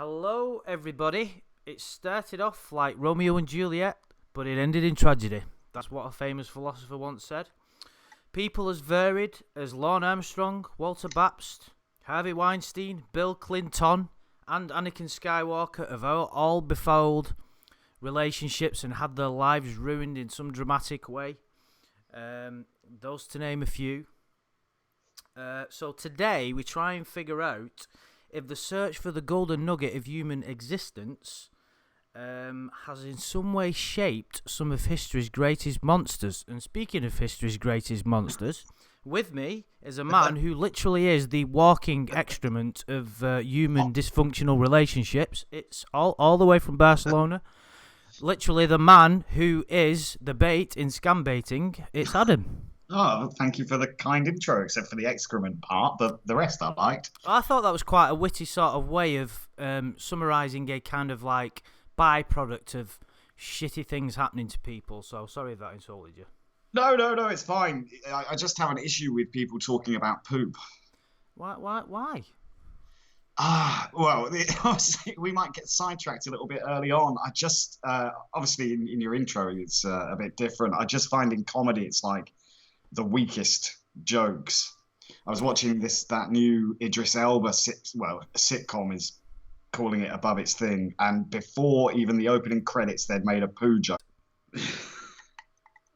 Hello, everybody. It started off like Romeo and Juliet, but it ended in tragedy. That's what a famous philosopher once said. People as varied as Lorne Armstrong, Walter Bapst, Harvey Weinstein, Bill Clinton, and Anakin Skywalker have all befouled relationships and had their lives ruined in some dramatic way. Those to name a few. So today we try and figure out if the search for the golden nugget of human existence has in some way shaped some of history's greatest monsters. And speaking of history's greatest monsters, with me is a man who literally is the walking excrement of human dysfunctional relationships. It's all the way from Barcelona. Literally the man who is the bait in scam baiting. It's Adam. Oh, thank you for the kind intro, except for the excrement part. The rest I liked. I thought that was quite a witty sort of way of summarising a kind of like byproduct of shitty things happening to people. So sorry if that insulted you. No, it's fine. I just have an issue with people talking about poop. Why? Well, obviously we might get sidetracked a little bit early on. I just, obviously in your intro, it's a bit different. I just find in comedy, it's like the weakest jokes. I was watching that new Idris Elba sitcom is calling it Above Its Thing, and before even the opening credits, they'd made a poo joke.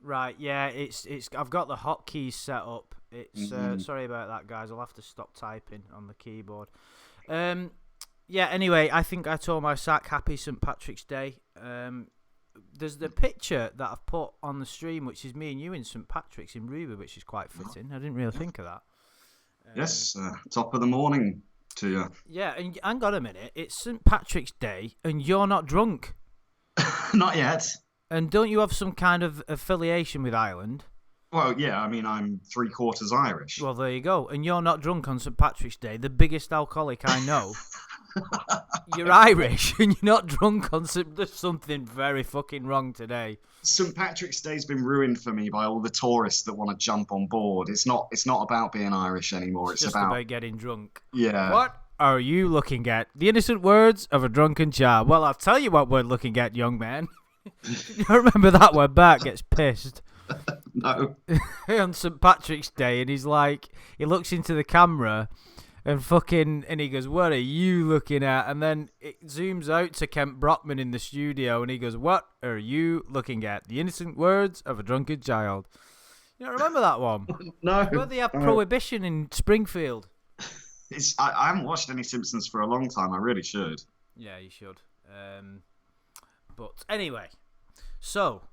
Right, yeah, it's. I've got the hotkeys set up. It's sorry about that, guys. I'll have to stop typing on the keyboard. Yeah. Anyway, I think I told my sack happy St. Patrick's Day. There's the picture that I've put on the stream, which is me and you in St. Patrick's in Ruby, which is quite fitting. I didn't really think of that. Yes, top of the morning to you. Yeah, and hang on a minute. It's St. Patrick's Day, and you're not drunk. Not yet. And don't you have some kind of affiliation with Ireland? Well, yeah, I mean, I'm 3/4 Irish. Well, there you go. And you're not drunk on St. Patrick's Day, the biggest alcoholic I know. You're Irish and you're not drunk on There's something very fucking wrong today. St. Patrick's Day's been ruined for me by all the tourists that want to jump on board. It's not about being Irish anymore. It's just about getting drunk. Yeah. What are you looking at? The innocent words of a drunken child. Well, I'll tell you what we're looking at, young man. You remember that where Bart gets pissed? No. On St. Patrick's Day, and he's like, he looks into the camera and he goes, what are you looking at? And then it zooms out to Kent Brockman in the studio, and he goes, what are you looking at? The innocent words of a drunken child. You don't remember that one? No. Where they have Prohibition in Springfield. I haven't watched any Simpsons for a long time. I really should. Yeah, you should. But anyway, so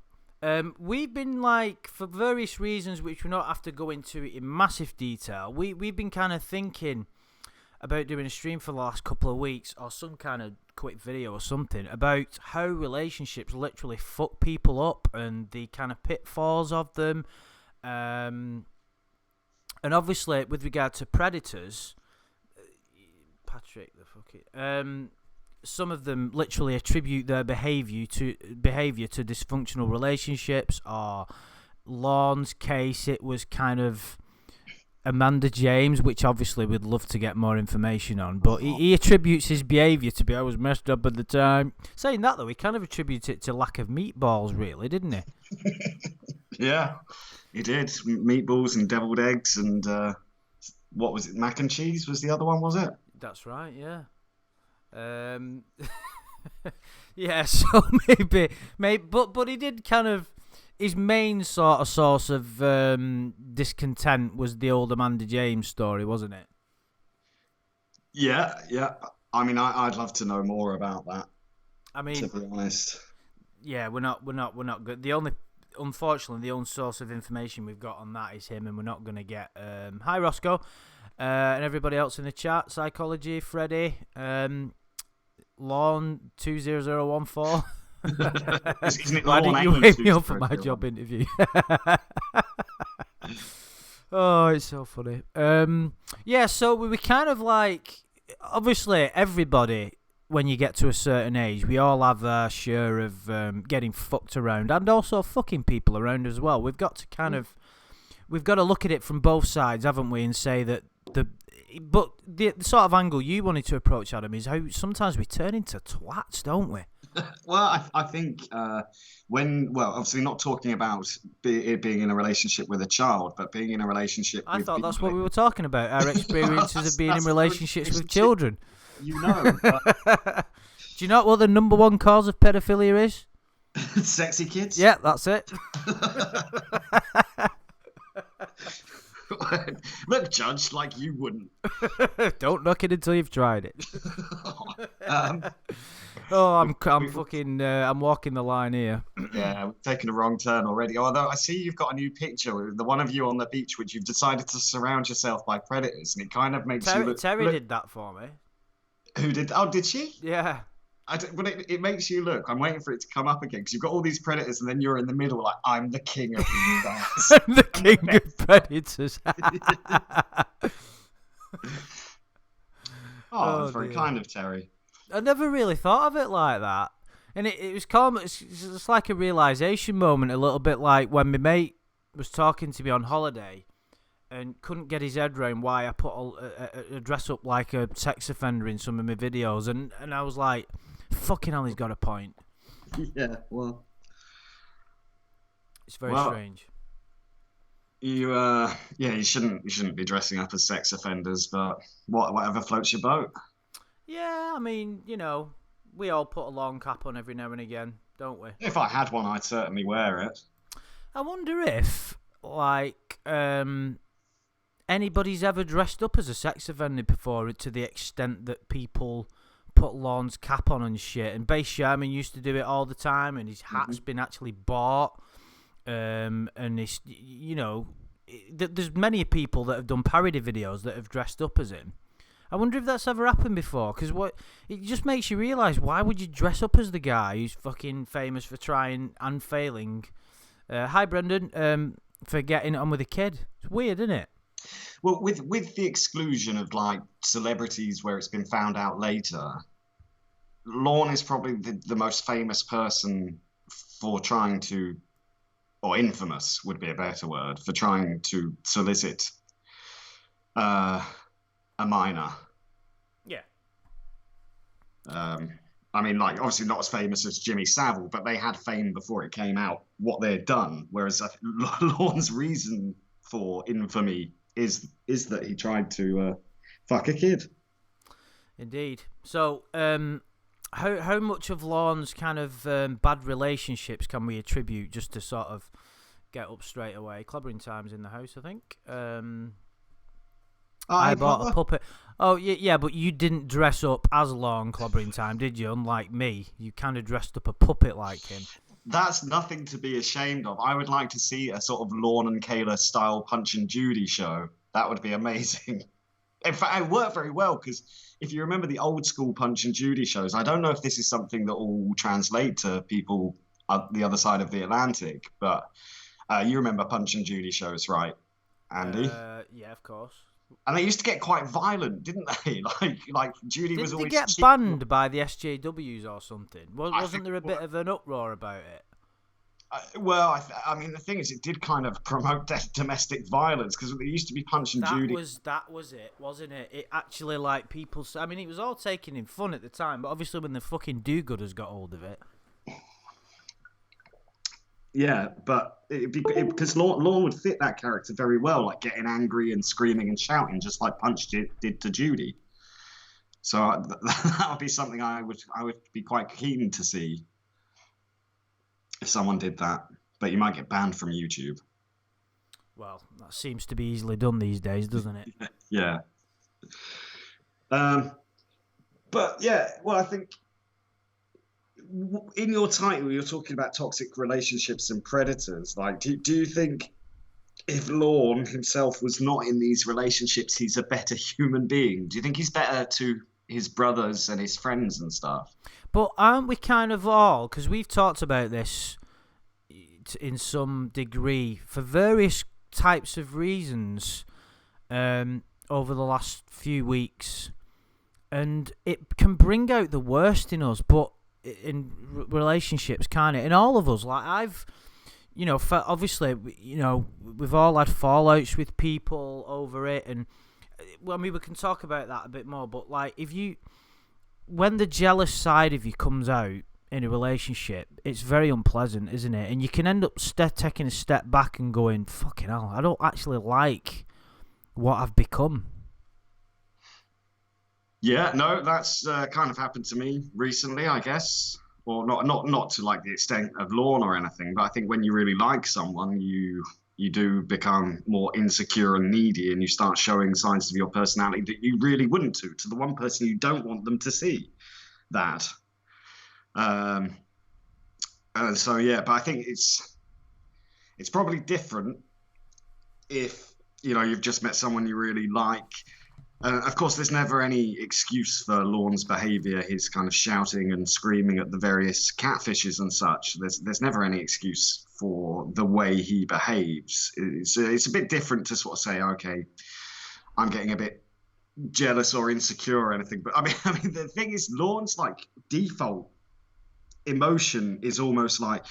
we've been like, for various reasons which we don't have to go into in massive detail, we've been kind of thinking about doing a stream for the last couple of weeks, or some kind of quick video or something, about how relationships literally fuck people up and the kind of pitfalls of them. And obviously with regard to predators, Patrick, the fuck it, some of them literally attribute their behaviour to dysfunctional relationships. Or Lorne's case, it was kind of Amanda James, which obviously we'd love to get more information on, but he attributes his behaviour to be, I was messed up at the time. Saying that though, he kind of attributes it to lack of meatballs, really, didn't he? Yeah, he did. Meatballs and deviled eggs and what was it? Mac and cheese was the other one, was it? That's right, yeah. Yeah, so maybe, but he did kind of, his main sort of source of discontent was the old Amanda James story, wasn't it? Yeah. I mean, I'd love to know more about that. I mean, to be honest, yeah, we're not good. Unfortunately, the only source of information we've got on that is him, and we're not going to get. Hi, Roscoe, and everybody else in the chat. Psychology, Freddie, Lorne 20014. Why didn't you wake me up for my job interview? Oh, it's so funny. Yeah, so we were kind of like, obviously everybody, when you get to a certain age, we all have our share of getting fucked around, and also fucking people around as well. We've got to look at it from both sides, haven't we, and say that But the sort of angle you wanted to approach, Adam, is how sometimes we turn into twats, don't we? Well, I think obviously not talking about being in a relationship with a child, but being in a relationship I with thought people. that's what we were talking about, our experiences of being in That's relationships with children. You know. Do you know what the number one cause of pedophilia is? Sexy kids? Yeah, that's it. Look, Judge, like you wouldn't. Don't knock it until you've tried it. um, I'm walking the line here. Yeah, we've taken a wrong turn already. Although I see you've got a new picture with the one of you on the beach, which you've decided to surround yourself by predators, and it kind of makes you look. Terry did that for me. Who did? Oh, did she? Yeah. But it makes you look. I'm waiting for it to come up again because you've got all these predators, and then you're in the middle, like I'm the king of these guys. I'm the king of predators. That's very kind of Terry. I never really thought of it like that, and it was calm. It's like a realization moment, a little bit like when my mate was talking to me on holiday, and couldn't get his head around why I put a dress up like a sex offender in some of my videos, and I was like, fucking hell, he's got a point. Yeah, well, it's very strange. You shouldn't be dressing up as sex offenders, but whatever floats your boat. Yeah, I mean, we all put a long cap on every now and again, don't we? If I had one, I'd certainly wear it. I wonder if, anybody's ever dressed up as a sex offender before, to the extent that people put Lorne's cap on and shit. And Base Sherman used to do it all the time, and his hat's been actually bought. And it's, there's many people that have done parody videos that have dressed up as him. I wonder if that's ever happened before, because it just makes you realise, why would you dress up as the guy who's fucking famous for trying and failing? Hi, Brendan. For getting on with a kid. It's weird, isn't it? Well, with the exclusion of like celebrities where it's been found out later, Lorne is probably the most famous person for trying to, or infamous would be a better word, for trying to solicit a minor. Yeah. I mean, like, obviously not as famous as Jimmy Savile, but they had fame before it came out what they had done. Whereas Lorne's reason for infamy is that he tried to fuck a kid. Indeed. So, how much of Lorne's kind of bad relationships can we attribute, just to sort of get up straight away? Clobbering time's in the house, I think. I bought a puppet. Oh, yeah, but you didn't dress up as Lorne Clobbering Time, did you? Unlike me, you kind of dressed up a puppet like him. That's nothing to be ashamed of. I would like to see a sort of Lorne and Kayla style Punch and Judy show. That would be amazing. In fact, it worked very well, because if you remember the old school Punch and Judy shows, I don't know if this is something that will translate to people at the other side of the Atlantic, but you remember Punch and Judy shows, right, Andy? Yeah, of course. And they used to get quite violent, didn't they? Like Judy was always. Didn't they get banned by the SJWs or something? Wasn't there a bit of an uproar about it? I mean, the thing is, it did kind of promote domestic violence, because there used to be Punch and Judy. That was it, wasn't it? It actually, like, people. I mean, it was all taken in fun at the time, but obviously when the fucking do-gooders got hold of it. Yeah, but because Lorne would fit that character very well, like getting angry and screaming and shouting, just like Punch did to Judy. So that would be something I would be quite keen to see if someone did that. But you might get banned from YouTube. Well, that seems to be easily done these days, doesn't it? Yeah. But yeah, well, I think. In your title, you're talking about toxic relationships and predators. Like, do you think if Lorne himself was not in these relationships, he's a better human being? Do you think he's better to his brothers and his friends and stuff? But aren't we kind of all, because we've talked about this in some degree for various types of reasons over the last few weeks, and it can bring out the worst in us, but in relationships, kind of in all of us. Like, I've, obviously, we've all had fallouts with people over it, and well, I mean, we can talk about that a bit more, but like, when the jealous side of you comes out in a relationship, it's very unpleasant, isn't it? And you can end up taking a step back and going, fucking hell, I don't actually like what I've become. Yeah, no, that's kind of happened to me recently, I guess. Or not to like the extent of Lorne or anything, but I think when you really like someone, you do become more insecure and needy, and you start showing signs of your personality that you really wouldn't to the one person you don't want them to see that. And so yeah, but I think it's probably different if you've just met someone you really like. Of course, there's never any excuse for Lorne's behaviour, his kind of shouting and screaming at the various catfishes and such. There's never any excuse for the way he behaves. It's a bit different to sort of say, okay, I'm getting a bit jealous or insecure or anything. But I mean, the thing is, Lorne's like default emotion is almost like.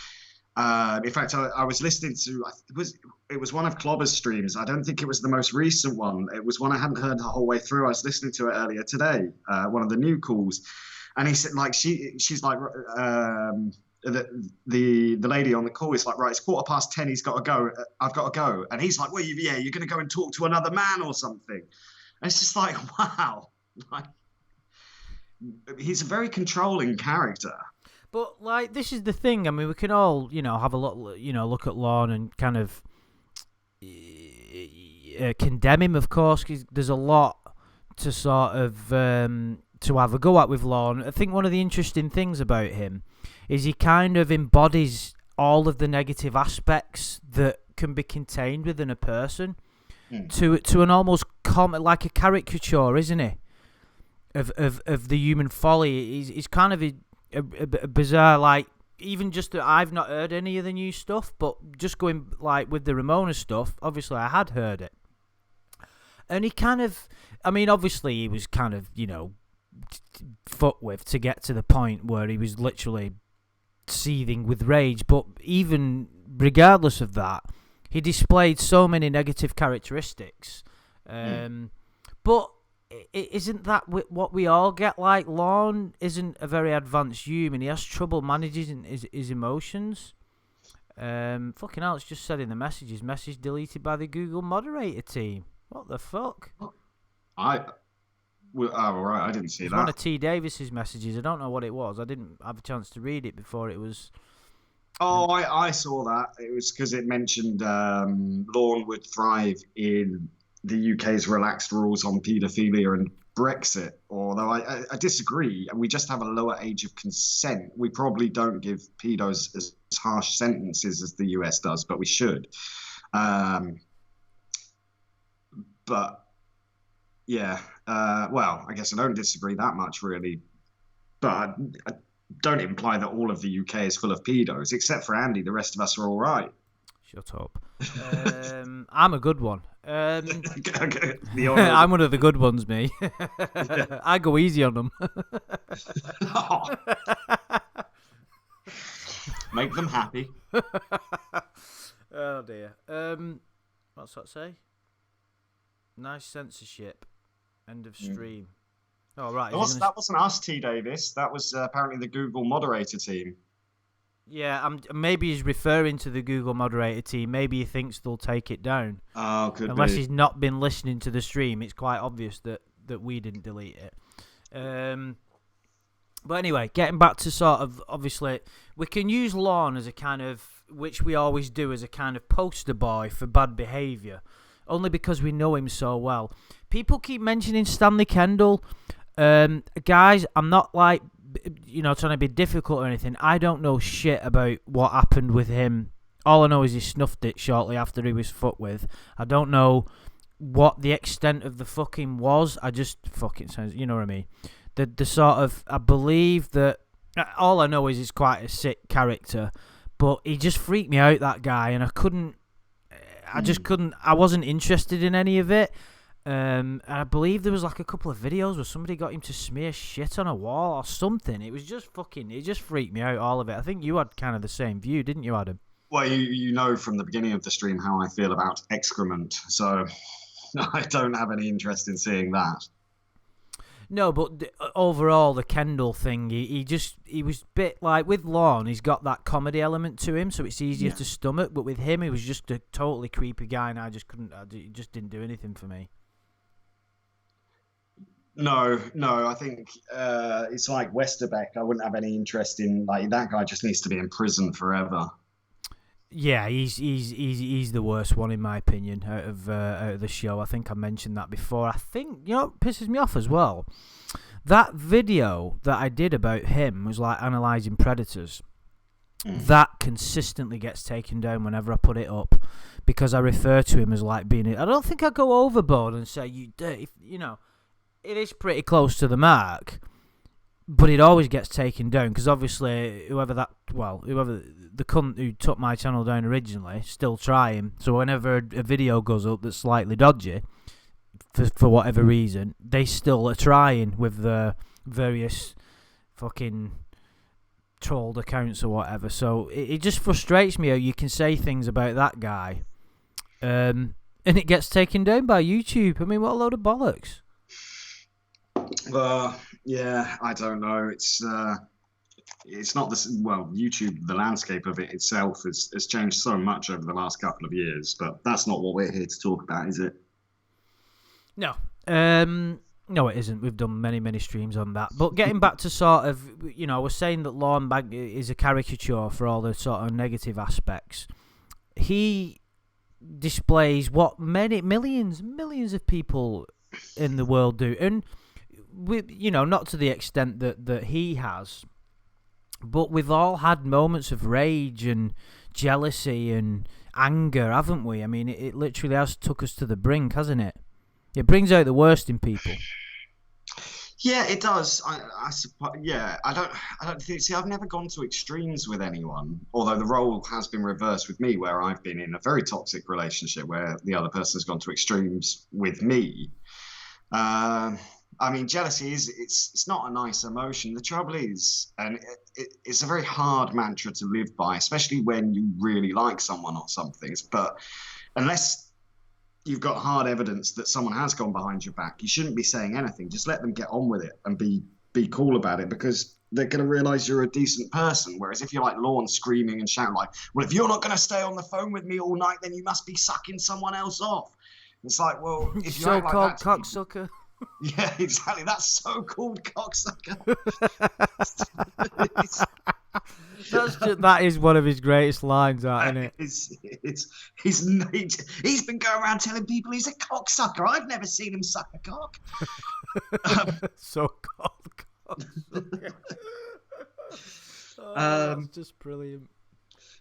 In fact, I was listening to it was one of Clobber's streams. I don't think it was the most recent one. It was one I hadn't heard the whole way through. I was listening to it earlier today, one of the new calls, and he said like she's like the lady on the call is like, right, it's 10:15. He's got to go. I've got to go, and he's like, well, yeah, you're going to go and talk to another man or something. And it's just like, wow, like he's a very controlling character. But like, this is the thing. I mean, we can all, have a look at Lorne and kind of condemn him, of course, because there's a lot to sort of to have a go at with Lorne. I think one of the interesting things about him is he kind of embodies all of the negative aspects that can be contained within a person to an almost like a caricature, isn't he? Of the human folly. He's kind of a bizarre, like, even just that I've not heard any of the new stuff, but just going like with the Ramona stuff, obviously I had heard it, and he kind of, I mean, obviously he was kind of fucked with to get to the point where he was literally seething with rage, but even regardless of that, he displayed so many negative characteristics, but isn't that what we all get? Like, Lorne isn't a very advanced human. He has trouble managing his emotions. Fucking hell, it's just said in the messages. Message deleted by the Google moderator team. What the fuck? Right, I didn't see that. One of T. Davis's messages. I don't know what it was. I didn't have a chance to read it before it was... Oh, I saw that. It was because it mentioned Lorne would thrive in the UK's relaxed rules on paedophilia and Brexit, although I disagree. We just have a lower age of consent. We probably don't give pedos as harsh sentences as the US does, but we should. But yeah, well, I guess I don't disagree that much, really. But I don't imply that all of the UK is full of pedos, except for Andy. The rest of us are all right. Shut up. I'm a good one. I'm one of the good ones, me. Yeah. I go easy on them. Oh. Make them happy. Oh dear. What's that say? Nice censorship. End of stream. Oh right. That wasn't us, T. Davis. That was apparently the Google moderator team. Yeah, maybe he's referring to the Google moderator team. Maybe he thinks they'll take it down. Oh, could Unless be. He's not been listening to the stream. It's quite obvious that we didn't delete it. But anyway, getting back to sort of, obviously, we can use Lorne as a kind of, which we always do, as a kind of poster boy for bad behaviour, only because we know him so well. People keep mentioning Stanley Kendall. Guys, I'm not like, trying to be difficult or anything. I don't know shit about what happened with him. All I know is he snuffed it shortly after he was fucked with. I don't know what the extent of the fucking was. I just fucking sounds, you know what I mean? The sort of, I believe that, all I know is he's quite a sick character, but he just freaked me out, that guy, and I wasn't interested in any of it. And I believe there was like a couple of videos where somebody got him to smear shit on a wall or something. It was just it just freaked me out, all of it. I think you had kind of the same view, didn't you, Adam? Well, you know from the beginning of the stream how I feel about excrement, so... I don't have any interest in seeing that. No, but overall, the Kendall thing, he was a bit like, with Lorne, he's got that comedy element to him, so it's easier to stomach, but with him, he was just a totally creepy guy, and it just didn't do anything for me. No, I think it's like Westerbeck. I wouldn't have any interest in, like, that guy just needs to be in prison forever. Yeah, he's the worst one in my opinion out of the show. I think I mentioned that before. I think, you know what pisses me off as well? That video that I did about him was like analysing predators. That consistently gets taken down whenever I put it up because I refer to him as like being. I don't think I go overboard and say you dirty. You know, it is pretty close to the mark. But it always gets taken down because obviously whoever the cunt who took my channel down originally still trying. So whenever a video goes up that's slightly dodgy, for whatever reason, they still are trying with the various fucking trolled accounts or whatever. So it just frustrates me how you can say things about that guy, and it gets taken down by YouTube. I mean, what a load of bollocks. Yeah, I don't know. It's not this. Well, YouTube, the landscape of it itself has changed so much over the last couple of years, but that's not what we're here to talk about, is it? No. No, it isn't. We've done many streams on that. But getting back to sort of, you know, I was saying that Lorne Bank is a caricature for all the sort of negative aspects. He displays what millions of people in the world do, and you know, not to the extent that he has, but we've all had moments of rage and jealousy and anger, haven't we? I mean, it literally has took us to the brink, hasn't it? It brings out the worst in people. Yeah, it does. I suppose. Yeah, I don't think. See, I've never gone to extremes with anyone. Although the role has been reversed with me, where I've been in a very toxic relationship where the other person has gone to extremes with me. I mean, jealousy it's not a nice emotion. The trouble is, and it's a very hard mantra to live by, especially when you really like someone or something. But unless you've got hard evidence that someone has gone behind your back, you shouldn't be saying anything. Just let them get on with it and be cool about it, because they're going to realize you're a decent person. Whereas if you're like Lorne, screaming and shouting like, well, if you're not going to stay on the phone with me all night, then you must be sucking someone else off. It's like, well, if you act like so-called that, cocksucker. Yeah, exactly. That's so-called cocksucker. That is one of his greatest lines, isn't it? He's been going around telling people he's a cocksucker. I've never seen him suck a cock. So-called cocksucker. That's just brilliant.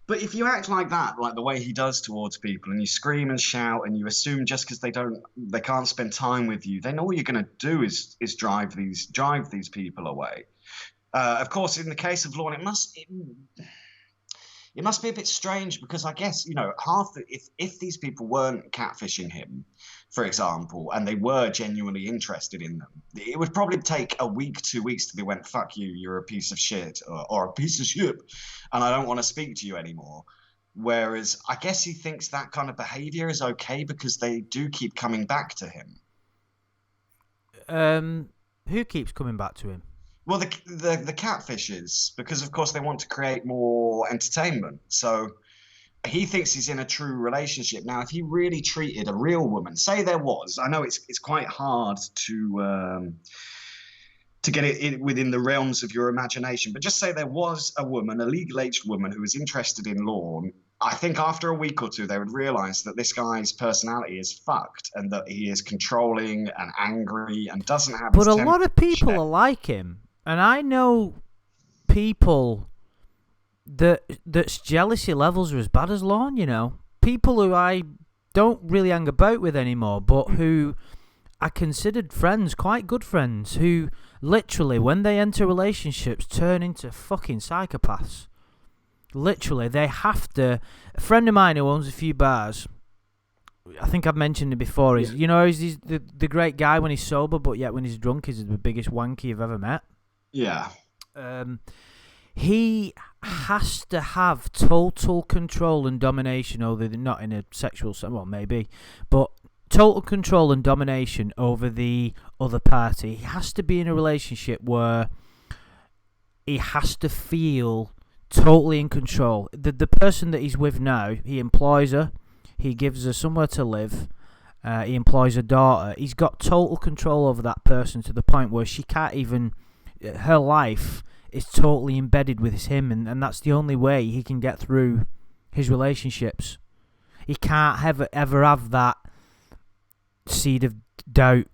But if you act like that, like the way he does towards people, and you scream and shout, and you assume just because they can't spend time with you, then all you're going to do is drive these people away. Of course, in the case of Lorne, it must be a bit strange, because I guess, you know, if these people weren't catfishing him, for example, and they were genuinely interested in them, it would probably take a week, 2 weeks to be went, fuck you, you're a piece of shit, or a piece of shit, and I don't want to speak to you anymore. Whereas I guess he thinks that kind of behavior is okay because they do keep coming back to him. Who keeps coming back to him? Well, the catfishes, because of course they want to create more entertainment. So he thinks he's in a true relationship. Now, if he really treated a real woman, say there was, I know it's quite hard to get it within the realms of your imagination, but just say there was a woman, a legal-aged woman, who was interested in Lorne. I think after a week or two, they would realize that this guy's personality is fucked, and that he is controlling and angry and doesn't have. But a lot of people are like him, and I know people that's jealousy levels are as bad as Lorne. You know, people who I don't really hang about with anymore, but who I considered friends, quite good friends, who literally, when they enter relationships, turn into fucking psychopaths. Literally, they have to. A friend of mine who owns a few bars, I think I've mentioned it before, is, you know, he's the great guy when he's sober, but yet when he's drunk, he's the biggest wanky you've ever met. Yeah. He has to have total control and domination over not in a sexual sense, well, maybe, but total control and domination over the other party. He has to be in a relationship where he has to feel totally in control. The person that he's with now, he employs her, he gives her somewhere to live, he employs a daughter. He's got total control over that person to the point where she can't even... Her life is totally embedded with him, and that's the only way he can get through his relationships. He can't ever have that seed of doubt.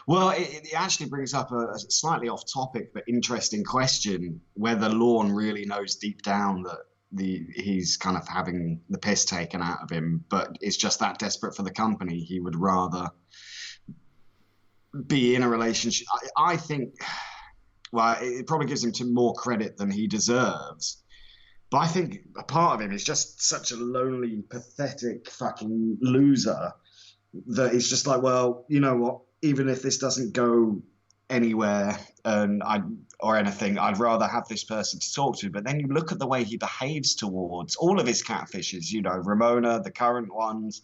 Well, it actually brings up a slightly off-topic but interesting question, whether Lorne really knows deep down that he's kind of having the piss taken out of him, but is just that desperate for the company he would rather be in a relationship. I think, well, it probably gives him more credit than he deserves, but I think a part of him is just such a lonely, pathetic fucking loser that it's just like, well, you know what, even if this doesn't go anywhere or anything, I'd rather have this person to talk to. But then you look at the way he behaves towards all of his catfishes, you know, Ramona, the current ones,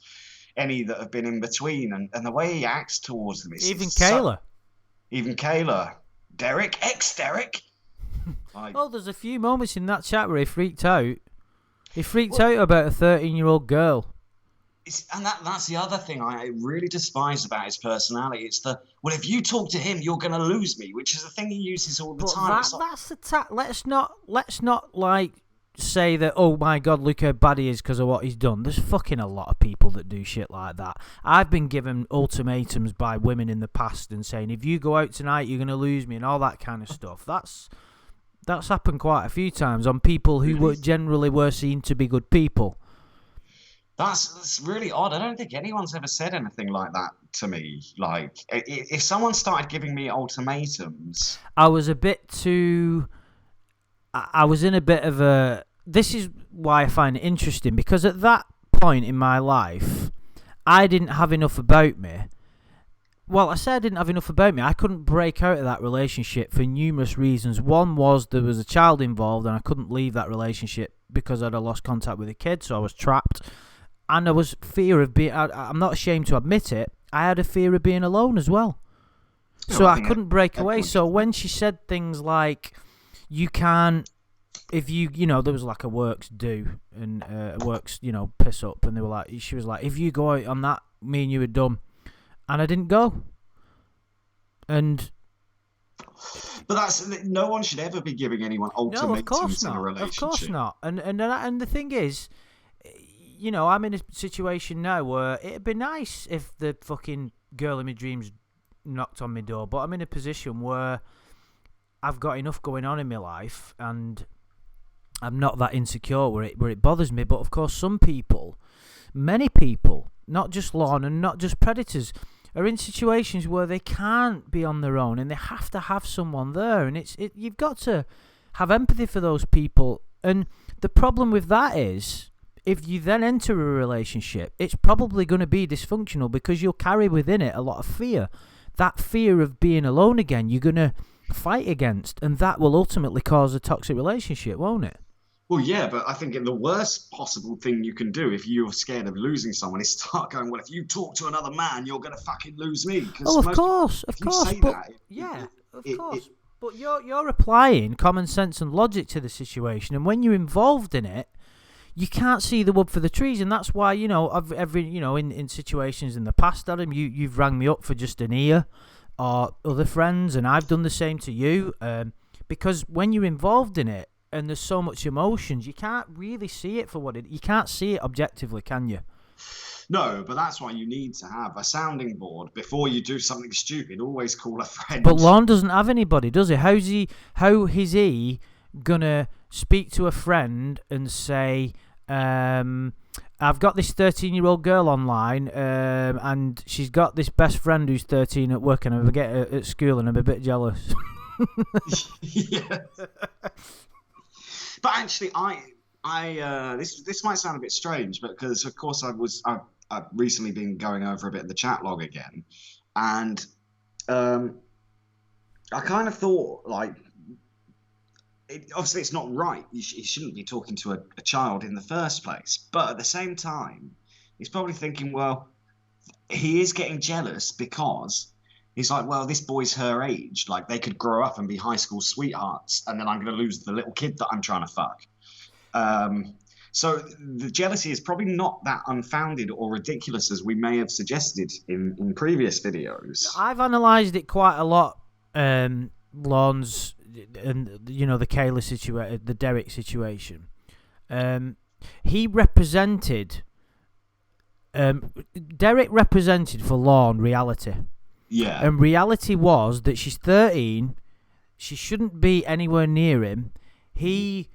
any that have been in between, and the way he acts towards them. Even Kayla. Even Kayla. Derek. Ex-Derek. Oh, there's a few moments in that chat where he freaked out. He freaked out about a 13-year-old girl. And that's the other thing I really despise about his personality. It's well, if you talk to him, you're going to lose me, which is a thing he uses all the time. That's the let's not like say that, oh my God, look how bad he is because of what he's done. There's fucking a lot of people that do shit like that. I've been given ultimatums by women in the past and saying, if you go out tonight, you're going to lose me and all that kind of stuff. That's happened quite a few times on people who generally were seen to be good people. That's really odd. I don't think anyone's ever said anything like that to me. Like, if someone started giving me ultimatums... I was in a bit of a... This is why I find it interesting, because at that point in my life, I didn't have enough about me. Well, I said I didn't have enough about me. I couldn't break out of that relationship for numerous reasons. One was there was a child involved and I couldn't leave that relationship because I'd lost contact with a kid, so I was trapped. And there was fear of being... I'm not ashamed to admit it. I had a fear of being alone as well. So I couldn't break away. So when she said things like, you can't... If you know, there was like a works do and works, piss up. And they were like... She was like, if you go out on that, me and you are done. And I didn't go. And... But no one should ever be giving anyone ultimatums in a relationship. Of course not. And the thing is... I'm in a situation now where it'd be nice if the fucking girl in my dreams knocked on my door, but I'm in a position where I've got enough going on in my life and I'm not that insecure where it bothers me. But of course, some people, many people, not just Lorne and not just predators, are in situations where they can't be on their own and they have to have someone there. And you've got to have empathy for those people. And the problem with that is, if you then enter a relationship, it's probably going to be dysfunctional because you'll carry within it a lot of fear. That fear of being alone again, you're going to fight against, and that will ultimately cause a toxic relationship, won't it? Well, yeah, but I think the worst possible thing you can do if you're scared of losing someone is start going, well, if you talk to another man, you're going to fucking lose me. Oh, of course. But you're applying common sense and logic to the situation, and when you're involved in it, you can't see the wood for the trees, and that's why, in situations in the past, Adam, you've rang me up for just an ear, or other friends, and I've done the same to you, because when you're involved in it, and there's so much emotions, you can't really see it for what you can't see it objectively, can you? No, but that's why you need to have a sounding board before you do something stupid. Always call a friend. But Lorne doesn't have anybody, does he? How is he gonna speak to a friend and say, I've got this 13-year-old girl online, and she's got this best friend who's 13 at work, and I get her at school, and I'm a bit jealous. Yeah. But actually, this might sound a bit strange, but because of course I've recently been going over a bit of the chat log again, and I kind of thought, like, obviously it's not right. You shouldn't be talking to a child in the first place. But at the same time, he's probably thinking, well, he is getting jealous because he's like, well, this boy's her age. Like, they could grow up and be high school sweethearts, and then I'm going to lose the little kid that I'm trying to fuck. So the jealousy is probably not that unfounded or ridiculous as we may have suggested in previous videos. I've analysed it quite a lot, Lorne's, and the Kayla situation, the Derek situation. He represented, Derek represented for Lorne reality. Yeah. And reality was that she's 13, she shouldn't be anywhere near him. He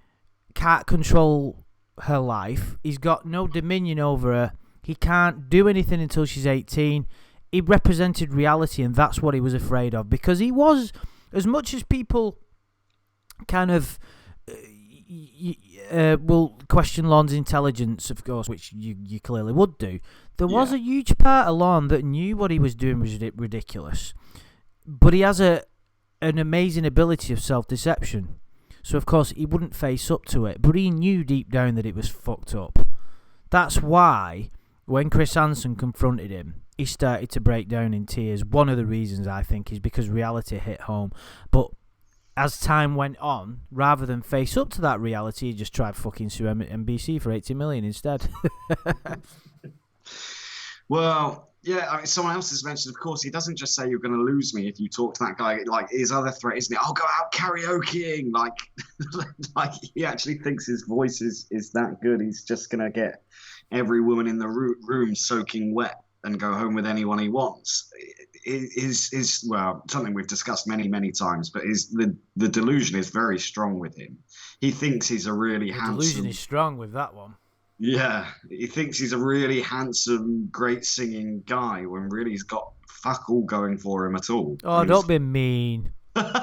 can't control her life. He's got no dominion over her. He can't do anything until she's 18. He represented reality, and that's what he was afraid of, because he was, as much as people kind of will question Lorne's intelligence, of course, which you clearly would do. There was a huge part of Lorne that knew what he was doing was ridiculous, but he has an amazing ability of self-deception. So of course he wouldn't face up to it, but he knew deep down that it was fucked up. That's why when Chris Hansen confronted him, he started to break down in tears. One of the reasons, I think, is because reality hit home. But as time went on, rather than face up to that reality, he just tried fucking sue NBC for $80 million instead. Well, yeah, I mean, someone else has mentioned, of course, he doesn't just say you're going to lose me if you talk to that guy. Like, his other threat, isn't it? I'll go out karaokeing. Like, like he actually thinks his voice is that good. He's just going to get every woman in the room soaking wet and go home with anyone he wants. Is well, something we've discussed many, many times, but the delusion is very strong with him. He thinks he's a really handsome... The delusion is strong with that one. Yeah, he thinks he's a really handsome, great singing guy when really he's got fuck all going for him at all. Oh, don't be mean. Can't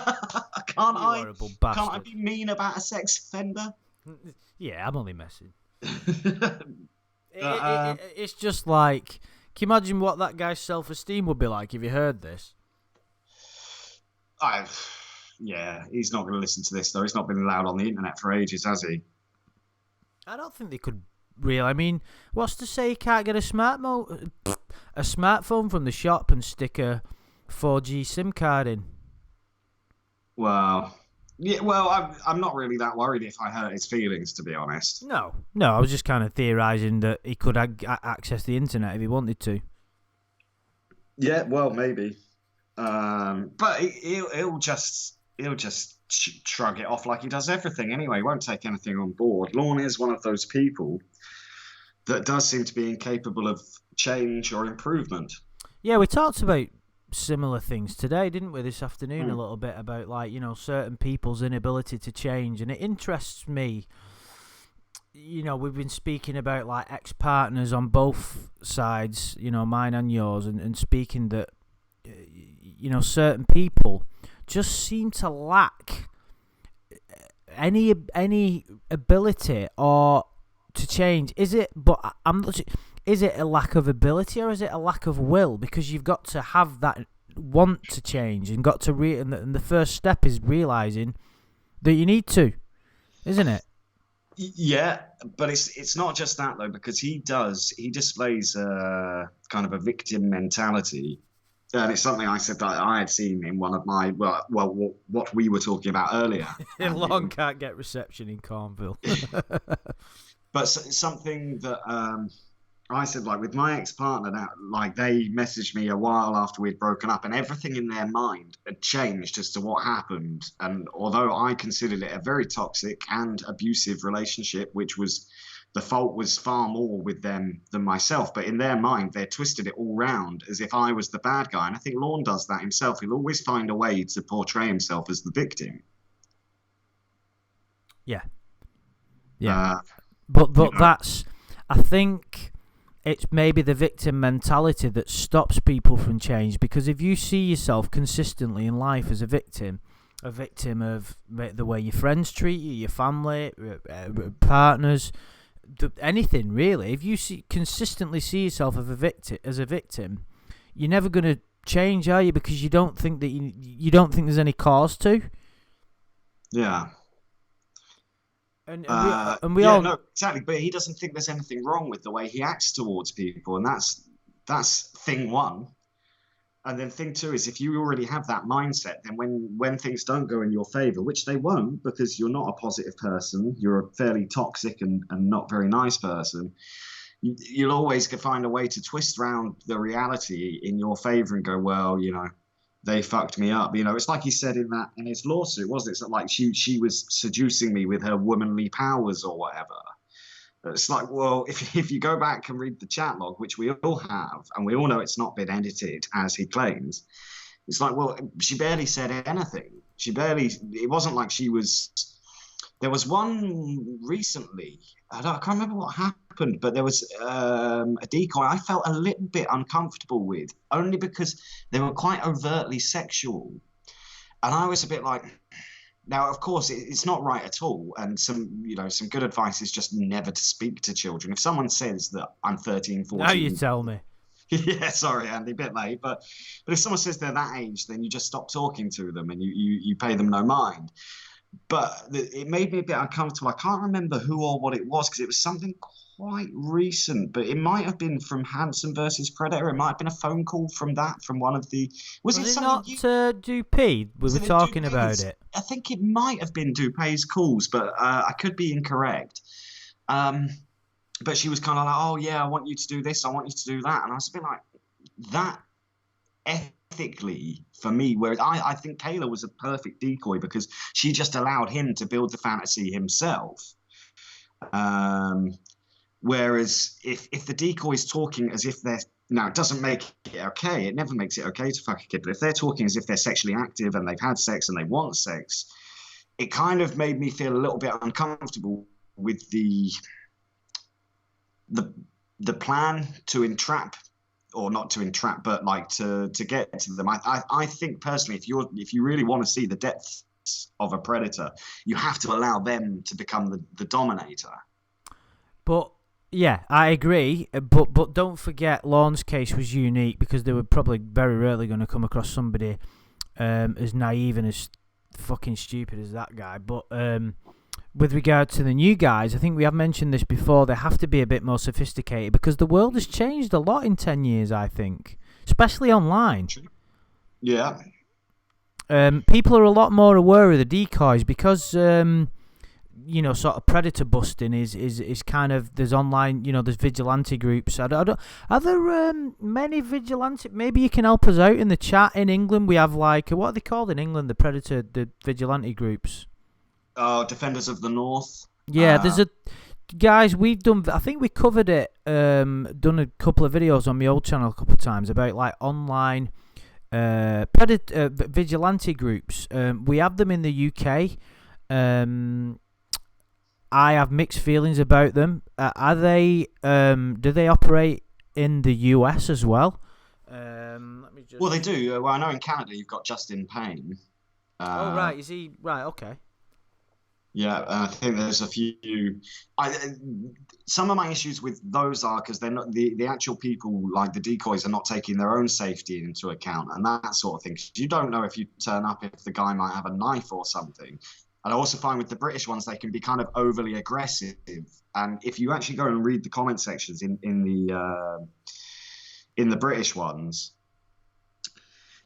Horrible bastard. Can't I be mean about a sex offender? Yeah, I'm only messing. It's just like, can you imagine what that guy's self-esteem would be like if he heard this? Yeah, he's not going to listen to this though. He's not been allowed on the internet for ages, has he? I don't think they could really. I mean, what's to say he can't get a smartphone from the shop and stick a 4G SIM card in? Well, yeah. Well, I'm not really that worried if I hurt his feelings, to be honest. No. I was just kind of theorising that he could access the internet if he wanted to. Yeah, well, maybe. But he'll just shrug it off like he does everything anyway. He won't take anything on board. Lorne is one of those people that does seem to be incapable of change or improvement. Yeah, we talked about similar things today, didn't we, this afternoon, a little bit about, like, certain people's inability to change, and it interests me. We've been speaking about, like, ex-partners on both sides, mine and yours, and speaking that, certain people just seem to lack any ability or to change. Is it a lack of ability, or is it a lack of will? Because you've got to have that want to change, and got to and the first step is realizing that you need to, isn't it? Yeah, but it's not just that though, because he displays kind of a victim mentality. And it's something I said that I had seen in one of my, what we were talking about earlier. Lorne can't get reception in Cornville. But something that I said, like, with my ex-partner, now, like, they messaged me a while after we'd broken up, and everything in their mind had changed as to what happened. And although I considered it a very toxic and abusive relationship, which was... the fault was far more with them than myself, but in their mind, they twisted it all round as if I was the bad guy. And I think Lorne does that himself. He'll always find a way to portray himself as the victim. Yeah. But that's, I think it's maybe the victim mentality that stops people from change, because if you see yourself consistently in life as a victim of the way your friends treat you, your family, partners, anything really, if you consistently see yourself as a victim, you're never going to change, are you? Because you don't think that you don't think there's any cause to. Yeah. And we all no, exactly. But he doesn't think there's anything wrong with the way he acts towards people, and that's That's thing one. And then thing two is if you already have that mindset, then when things don't go in your favor, which they won't because you're not a positive person, you're a fairly toxic and not very nice person, you'll always find a way to twist around the reality in your favor and go, well, they fucked me up. It's like he said in his lawsuit, wasn't it? It's like she was seducing me with her womanly powers or whatever. It's like, well, if you go back and read the chat log, which we all have, and we all know it's not been edited as he claims, it's like, well, she barely said anything. It wasn't like she was. There was one recently, I can't remember what happened, but there was a decoy I felt a little bit uncomfortable with, only because they were quite overtly sexual. And I was a bit like, now, of course, it's not right at all. And some good advice is just never to speak to children. If someone says that I'm 13, 14... Now you tell me. Yeah, sorry, Andy, a bit late. But if someone says they're that age, then you just stop talking to them and you pay them no mind. But it made me a bit uncomfortable. I can't remember who or what it was because it was something quite recent, but it might have been from Hanson versus Predator. It might have been a phone call from one of the... Was it not Dupee? We were talking about it. I think it might have been Dupee's calls, but I could be incorrect. But she was kind of like, oh, yeah, I want you to do this, I want you to do that. And I was a bit like, that ethically, for me, whereas I think Kayla was a perfect decoy because she just allowed him to build the fantasy himself. Whereas if the decoy is talking as if they're... Now, it doesn't make it okay. It never makes it okay to fuck a kid. But if they're talking as if they're sexually active and they've had sex and they want sex, it kind of made me feel a little bit uncomfortable with the plan to entrap, or not to entrap, but like to get to them. I think personally, if you really want to see the depths of a predator, you have to allow them to become the dominator. But yeah, I agree. But don't forget, Lorne's case was unique because they were probably very rarely going to come across somebody as naive and as fucking stupid as that guy. But with regard to the new guys, I think we have mentioned this before, they have to be a bit more sophisticated because the world has changed a lot in 10 years, I think. Especially online. Yeah. People are a lot more aware of the decoys because, sort of predator busting is kind of, there's online, there's vigilante groups. Are there many vigilante? Maybe you can help us out in the chat. In England, we have what are they called in England? The vigilante groups. Defenders of the North. Yeah, there's guys, we've done, I think we covered it, done a couple of videos on my old channel a couple of times about online vigilante groups. We have them in the UK. I have mixed feelings about them. Are they? Do they operate in the US as well? Let me just... Well, they do. Well, I know in Canada you've got Justin Payne. Oh right, is he right? Okay. Yeah, I think there's a few. Some of my issues with those are because they're not the actual people, like the decoys, are not taking their own safety into account and that sort of thing. You don't know if you turn up if the guy might have a knife or something. And I also find with the British ones, they can be kind of overly aggressive. And if you actually go and read the comment sections in the British ones,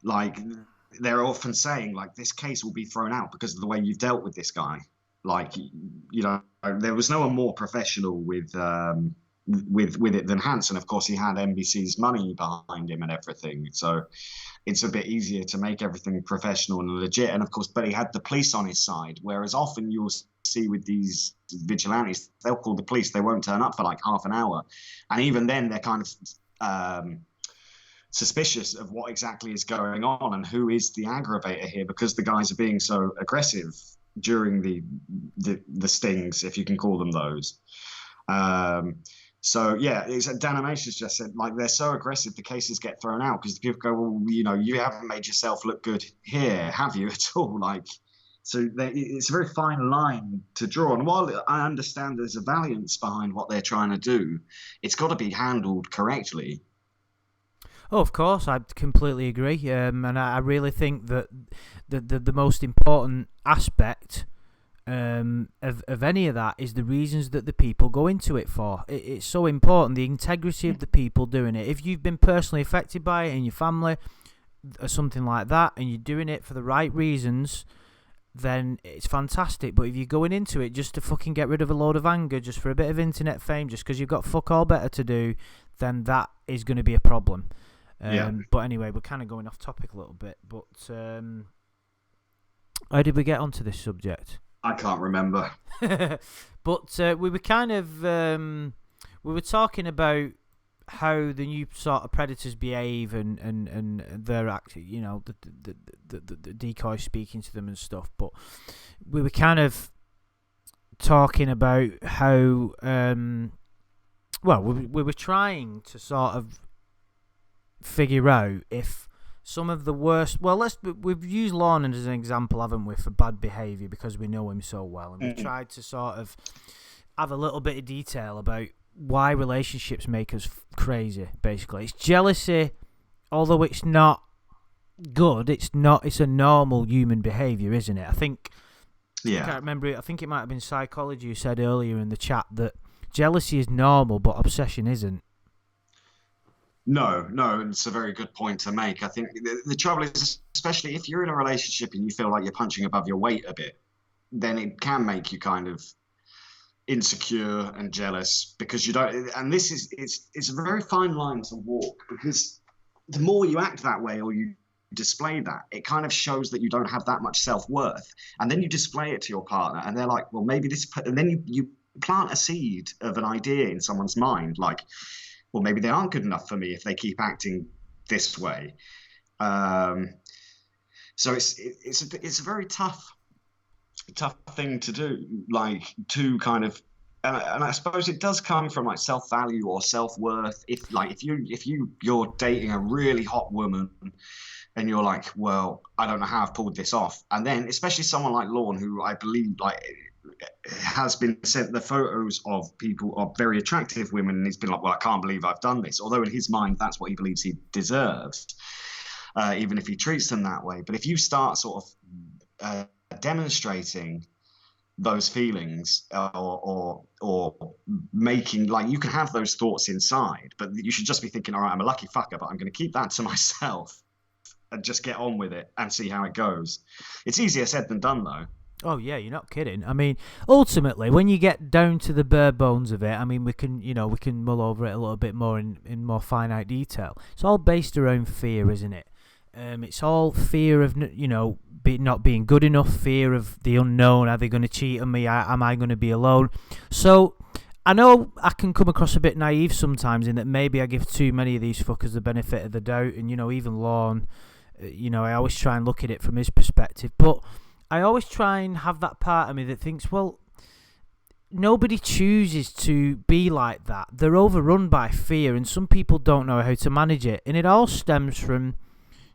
like they're often saying like this case will be thrown out because of the way you've dealt with this guy. Like, there was no one more professional with it than Hanson. Of course, he had NBC's money behind him and everything, so it's a bit easier to make everything professional and legit. And of course, but he had the police on his side, whereas often you'll see with these vigilantes, they'll call the police, they won't turn up for like half an hour, and even then they're kind of suspicious of what exactly is going on and who is the aggravator here, because the guys are being so aggressive during the stings, if you can call them those. So yeah, Dan Amatius just said, like, they're so aggressive, the cases get thrown out because people go, well, you haven't made yourself look good here, have you at all? Like, so it's a very fine line to draw. And while I understand there's a valiance behind what they're trying to do, it's got to be handled correctly. Oh, of course, I completely agree. And I really think that the most important aspect of any of that is the reasons that the people go into it for. It's so important, the integrity of the people doing it. If you've been personally affected by it in your family or something like that, and you're doing it for the right reasons, then it's fantastic. But if you're going into it just to fucking get rid of a load of anger, just for a bit of internet fame, just because you've got fuck all better to do, then that is going to be a problem. But anyway, we're kind of going off topic a little bit. But how did we get onto this subject? I can't remember. But we were kind of we were talking about how the new sort of predators behave and their act, you know, the decoy speaking to them and stuff. But we were kind of talking about how we were trying to sort of figure out if some of the worst. Well, we've used Lorne as an example, haven't we, for bad behaviour because we know him so well, and we've tried to sort of have a little bit of detail about why relationships make us crazy. Basically, it's jealousy, although it's not good. It's a normal human behaviour, isn't it? I think. Yeah. I can't remember it. I think it might have been psychology who said earlier in the chat that jealousy is normal, but obsession isn't. No, it's a very good point to make. I think the trouble is, especially if you're in a relationship and you feel like you're punching above your weight a bit, then it can make you kind of insecure and jealous because you don't. And this is it's a very fine line to walk, because the more you act that way or you display that, it kind of shows that you don't have that much self-worth, and then you display it to your partner, and they're like, well, maybe this, and then you plant a seed of an idea in someone's mind, like, well, maybe they aren't good enough for me if they keep acting this way. So it's a very tough thing to do, like to kind of, and I suppose it does come from like self-value or self-worth. If you're dating a really hot woman and you're like, well, I don't know how I've pulled this off, and then especially someone like Lorne, who I believe like has been sent the photos of people, of very attractive women, and he's been like, well, I can't believe I've done this, although in his mind that's what he believes he deserves, even if he treats them that way. But if you start sort of demonstrating those feelings or making, like, you can have those thoughts inside, but you should just be thinking, all right, I'm a lucky fucker, but I'm going to keep that to myself and just get on with it and see how it goes. It's easier said than done, though. Oh yeah, you're not kidding. I mean, ultimately, when you get down to the bare bones of it, I mean, we can mull over it a little bit more in more finite detail. It's all based around fear, isn't it? It's all fear of not being good enough, fear of the unknown. Are they going to cheat on me? Am I going to be alone? So I know I can come across a bit naive sometimes in that maybe I give too many of these fuckers the benefit of the doubt, and even Lorne, I always try and look at it from his perspective, but I always try and have that part of me that thinks, well, nobody chooses to be like that. They're overrun by fear, and some people don't know how to manage it. And it all stems from,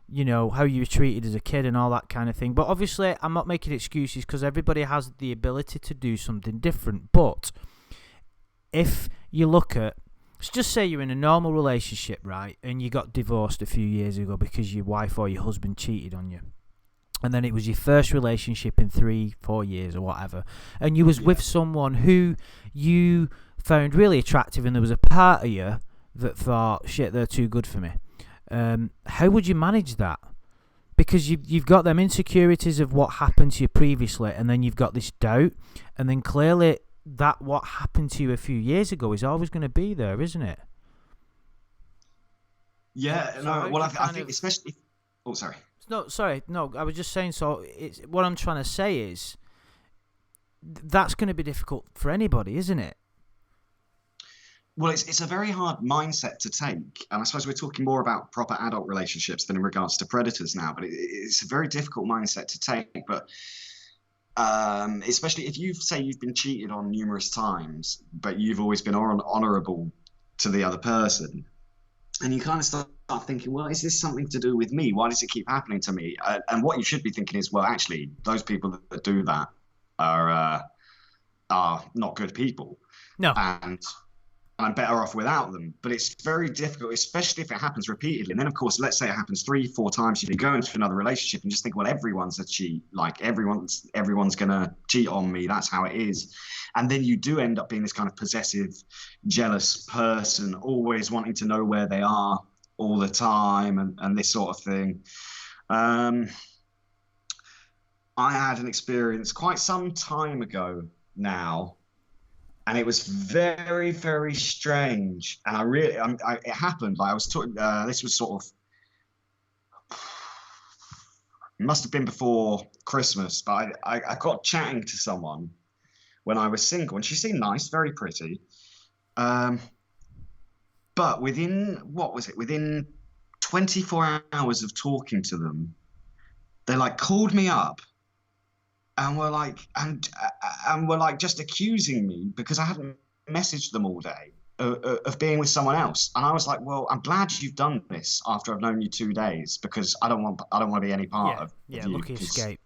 how you were treated as a kid and all that kind of thing. But obviously, I'm not making excuses because everybody has the ability to do something different. But if you look at, let's just say you're in a normal relationship, right, and you got divorced a few years ago because your wife or your husband cheated on you. And then it was your first relationship in 3-4 years or whatever, and you was with someone who you found really attractive, and there was a part of you that thought, shit, they're too good for me. How would you manage that? Because you've got them insecurities of what happened to you previously, and then you've got this doubt, and then clearly that what happened to you a few years ago is always going to be there, isn't it? Yeah, so no. Well, I think especially. Oh, sorry. No, sorry. No, I was just saying. So what I'm trying to say is that's going to be difficult for anybody, isn't it? Well, it's a very hard mindset to take, and I suppose we're talking more about proper adult relationships than in regards to predators now. But it's a very difficult mindset to take. But especially if you've been cheated on numerous times, but you've always been honourable to the other person, and you kind of start thinking, well, is this something to do with me? Why does it keep happening to me? And what you should be thinking is, well, actually, those people that do that are not good people. No. And I'm better off without them. But it's very difficult, especially if it happens repeatedly. And then, of course, let's say it happens 3-4 times. You go into another relationship and just think, well, everyone's a cheat. Like everyone's gonna cheat on me. That's how it is. And then you do end up being this kind of possessive, jealous person, always wanting to know where they are all the time, and this sort of thing. I had an experience quite some time ago now. And it was very, very strange. And it happened. Like I was talking, this was sort of, it must have been before Christmas, but I got chatting to someone when I was single, and she seemed nice, very pretty. But within 24 hours of talking to them, they like called me up and were like just accusing me because I hadn't messaged them all day of being with someone else. And I was like, well, I'm glad you've done this after I've known you 2 days, because I don't want to be any part of you. Lucky escape.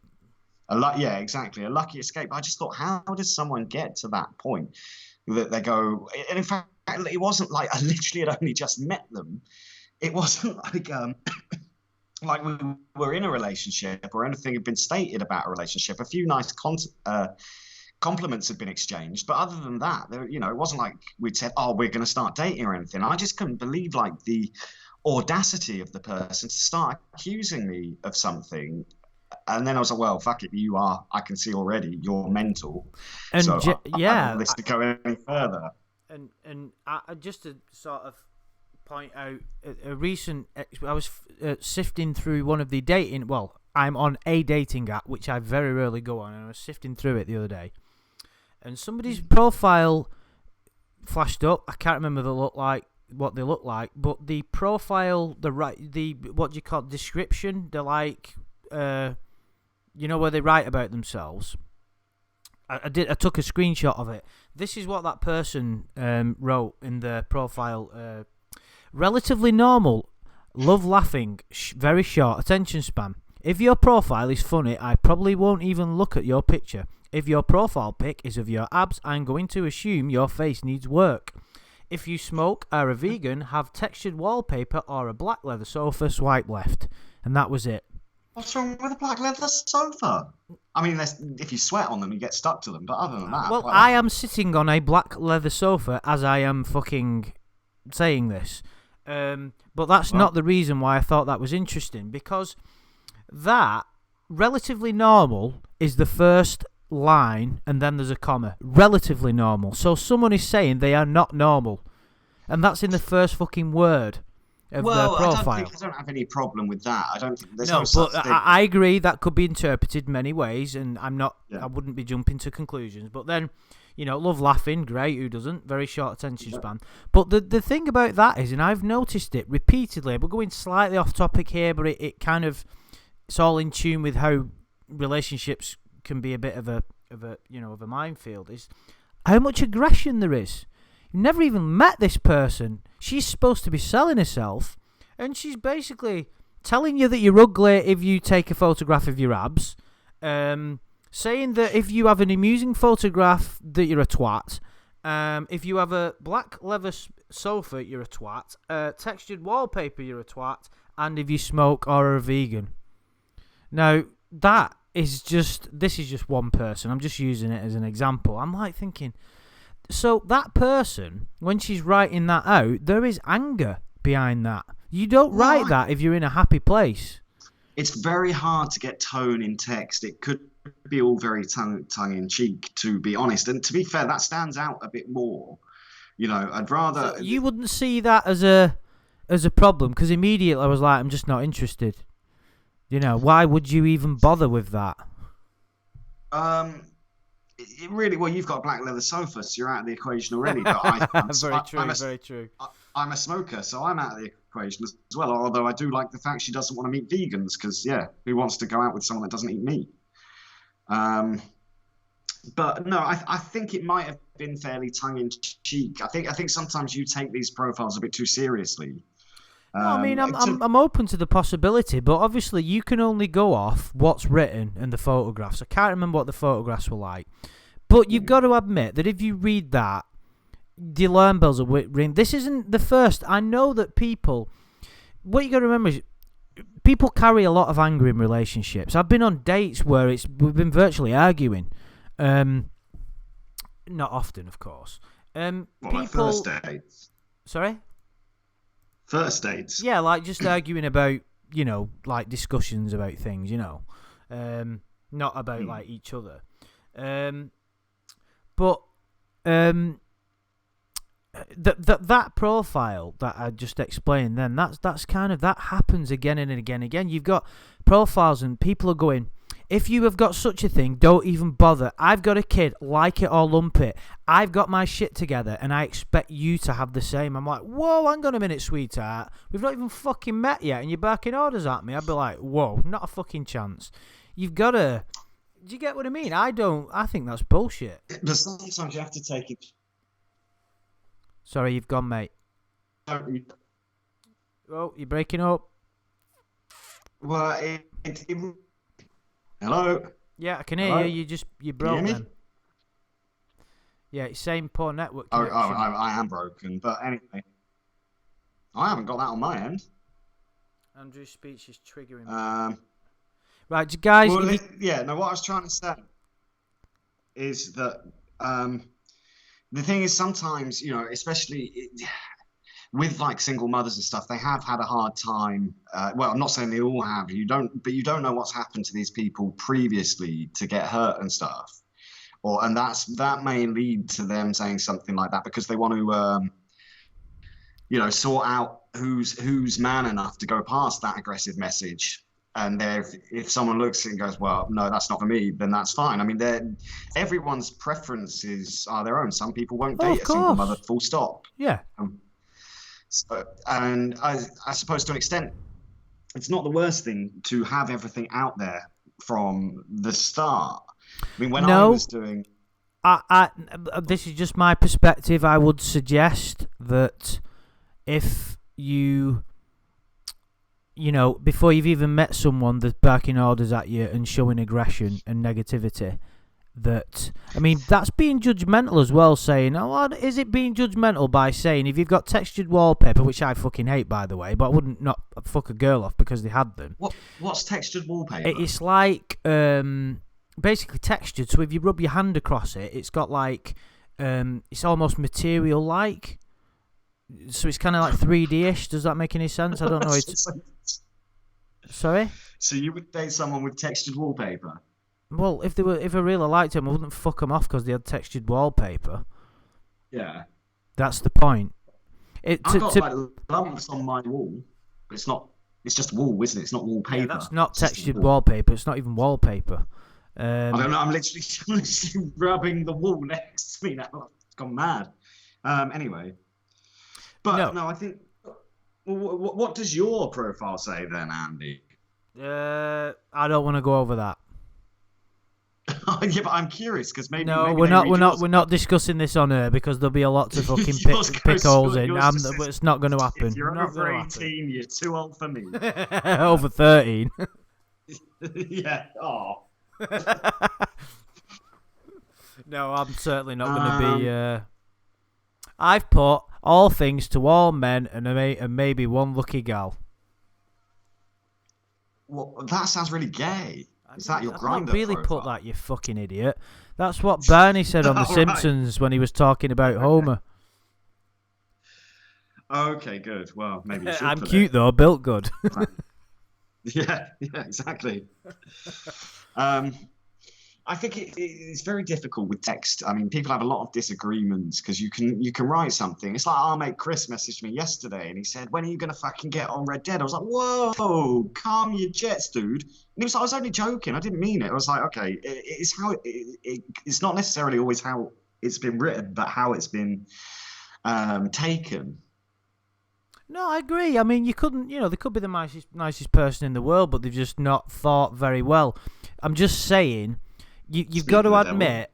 Yeah, exactly, a lucky escape. I just thought, how does someone get to that point that they go? And in fact, it wasn't like I literally had only just met them. It wasn't like like we were in a relationship or anything had been stated about a relationship. A few nice compliments had been exchanged, but other than that, it wasn't like we'd said, "Oh, we're going to start dating" or anything. I just couldn't believe like the audacity of the person to start accusing me of something. And then I was like, "Well, fuck it, I can see already you're mental." And so I don't want this to go any further. And just to sort of point out a recent, I was sifting through one of the dating. Well, I'm on a dating app which I very rarely go on, and I was sifting through it the other day, and somebody's profile flashed up. I can't remember what they look like, but the profile, the what do you call it, description, the like, where they write about themselves. I took a screenshot of it. This is what that person wrote in their profile. Relatively normal, love laughing, very short attention span. If your profile is funny, I probably won't even look at your picture. If your profile pic is of your abs, I'm going to assume your face needs work. If you smoke, are a vegan, have textured wallpaper or a black leather sofa, swipe left. And that was it. What's wrong with a black leather sofa? I mean, if you sweat on them, you get stuck to them. But other than that... Well, I am sitting on a black leather sofa as I am fucking saying this. But that's not the reason why I thought that was interesting, because that, relatively normal, is the first line, and then there's a comma. Relatively normal. So someone is saying they are not normal. And that's in the first fucking word of their profile. I don't have any problem with that. I don't think there's no such but thing. I agree that could be interpreted many ways, and I wouldn't be jumping to conclusions. But then, love laughing, great, who doesn't? Very short attention span. But the thing about that is, and I've noticed it repeatedly, we're going slightly off topic here, but it kind of, it's all in tune with how relationships can be a bit of a minefield, is how much aggression there is. You've never even met this person. She's supposed to be selling herself, and she's basically telling you that you're ugly if you take a photograph of your abs, saying that if you have an amusing photograph that you're a twat, if you have a black leather sofa you're a twat, textured wallpaper you're a twat, and if you smoke or are a vegan. Now, this is just one person. I'm just using it as an example. I'm like thinking, so that person, when she's writing that out, there is anger behind that. You don't write that if you're in a happy place. It's very hard to get tone in text. It could be all very tongue-in-cheek, to be honest. And to be fair, that stands out a bit more. I'd rather... So you wouldn't see that as a problem, because immediately I was like, I'm just not interested. Why would you even bother with that? It really, well, you've got a black leather sofa, so you're out of the equation already. But very true. I'm a smoker, so I'm out of the equation as well. Although I do like the fact she doesn't want to meet vegans, because who wants to go out with someone that doesn't eat meat? But no, I think it might have been fairly tongue-in-cheek. I think sometimes you take these profiles a bit too seriously. No, I mean, I'm open to the possibility, but obviously you can only go off what's written and the photographs. I can't remember what the photographs were like, but you've got to admit that if you read that, the alarm bells are ring. This isn't the first. I know that people. What you got to remember is people carry a lot of anger in relationships. I've been on dates where we've been virtually arguing. Not often, of course. Like first dates? Sorry? First dates? Yeah, like just arguing about, like discussions about things, not about like each other. But that profile that I just explained, then that's kind of, that happens again and again. You've got profiles and people are going, if you have got such a thing, don't even bother. I've got a kid, like it or lump it. I've got my shit together and I expect you to have the same. I'm like, whoa, hang on a minute, sweetheart. We've not even fucking met yet and you're barking orders at me. I'd be like, whoa, not a fucking chance. You've got to... Do you get what I mean? I think that's bullshit. But sometimes you have to take it... Sorry, you've gone, mate. Oh, you're breaking up. Well, hello? Yeah, I can hear you. You broke Can you hear then. Yeah, it's saying poor network Oh, connection. I am broken, but anyway. I haven't got that on my end. Andrew's speech is triggering me. Right, guys... Well, what I was trying to say is that the thing is sometimes, especially with like single mothers and stuff, they have had a hard time. Well, I'm not saying they all have. But you don't know what's happened to these people previously to get hurt and stuff, and that may lead to them saying something like that because they want to, sort out who's man enough to go past that aggressive message. And if someone looks and goes, well, no, that's not for me, then that's fine. I mean, everyone's preferences are their own. Some people won't date a single mother, full stop. Yeah. And I suppose to an extent, it's not the worst thing to have everything out there from the start. I mean, when I was doing... this is just my perspective. I would suggest that if you... before you've even met someone that's barking orders at you and showing aggression and negativity, that's being judgmental as well, saying, is it being judgmental by saying if you've got textured wallpaper, which I fucking hate, by the way, but I wouldn't not fuck a girl off because they had them. What's textured wallpaper? It's like, basically textured, so if you rub your hand across it, it's got like, it's almost material-like. So it's kind of like 3D-ish. Does that make any sense? I don't know. Sorry? So you would date someone with textured wallpaper? Well, if I really liked them, I wouldn't fuck them off because they had textured wallpaper. Yeah. That's the point. I've got like lumps on my wall. It's not. It's just wall, isn't it? It's not wallpaper. Yeah, that's not textured wallpaper. It's not even wallpaper. I don't know. I'm literally rubbing the wall next to me now. It's gone mad. Anyway. But no, I think. What does your profile say then, Andy? I don't want to go over that. Yeah, but I'm curious because maybe. No, maybe we're not discussing this on air because there'll be a lot to fucking pick holes in. It's not going to happen. If you're over 18, you're too old for me. Over 13. Yeah. Oh. No, I'm certainly not going to be. I've put all things to all men and maybe one lucky gal. Well, that sounds really gay. Is that your Grindr not really profile? Put that, you fucking idiot. That's what Barney said on The Simpsons when he was talking about Homer. Okay, good. Well, maybe you should. I'm cute though, built good. Yeah, exactly. I think it's very difficult with text. I mean, people have a lot of disagreements because you can write something. It's like our mate Chris messaged me yesterday and he said, "When are you gonna fucking get on Red Dead?" I was like, "Whoa, calm your jets, dude." And he was like, "I was only joking. I didn't mean it." I was like, "Okay, it's how it's not necessarily always how it's been written, but how it's been taken." No, I agree. I mean, you couldn't, they could be the nicest person in the world, but they've just not thought very well. I'm just saying. You've got to admit,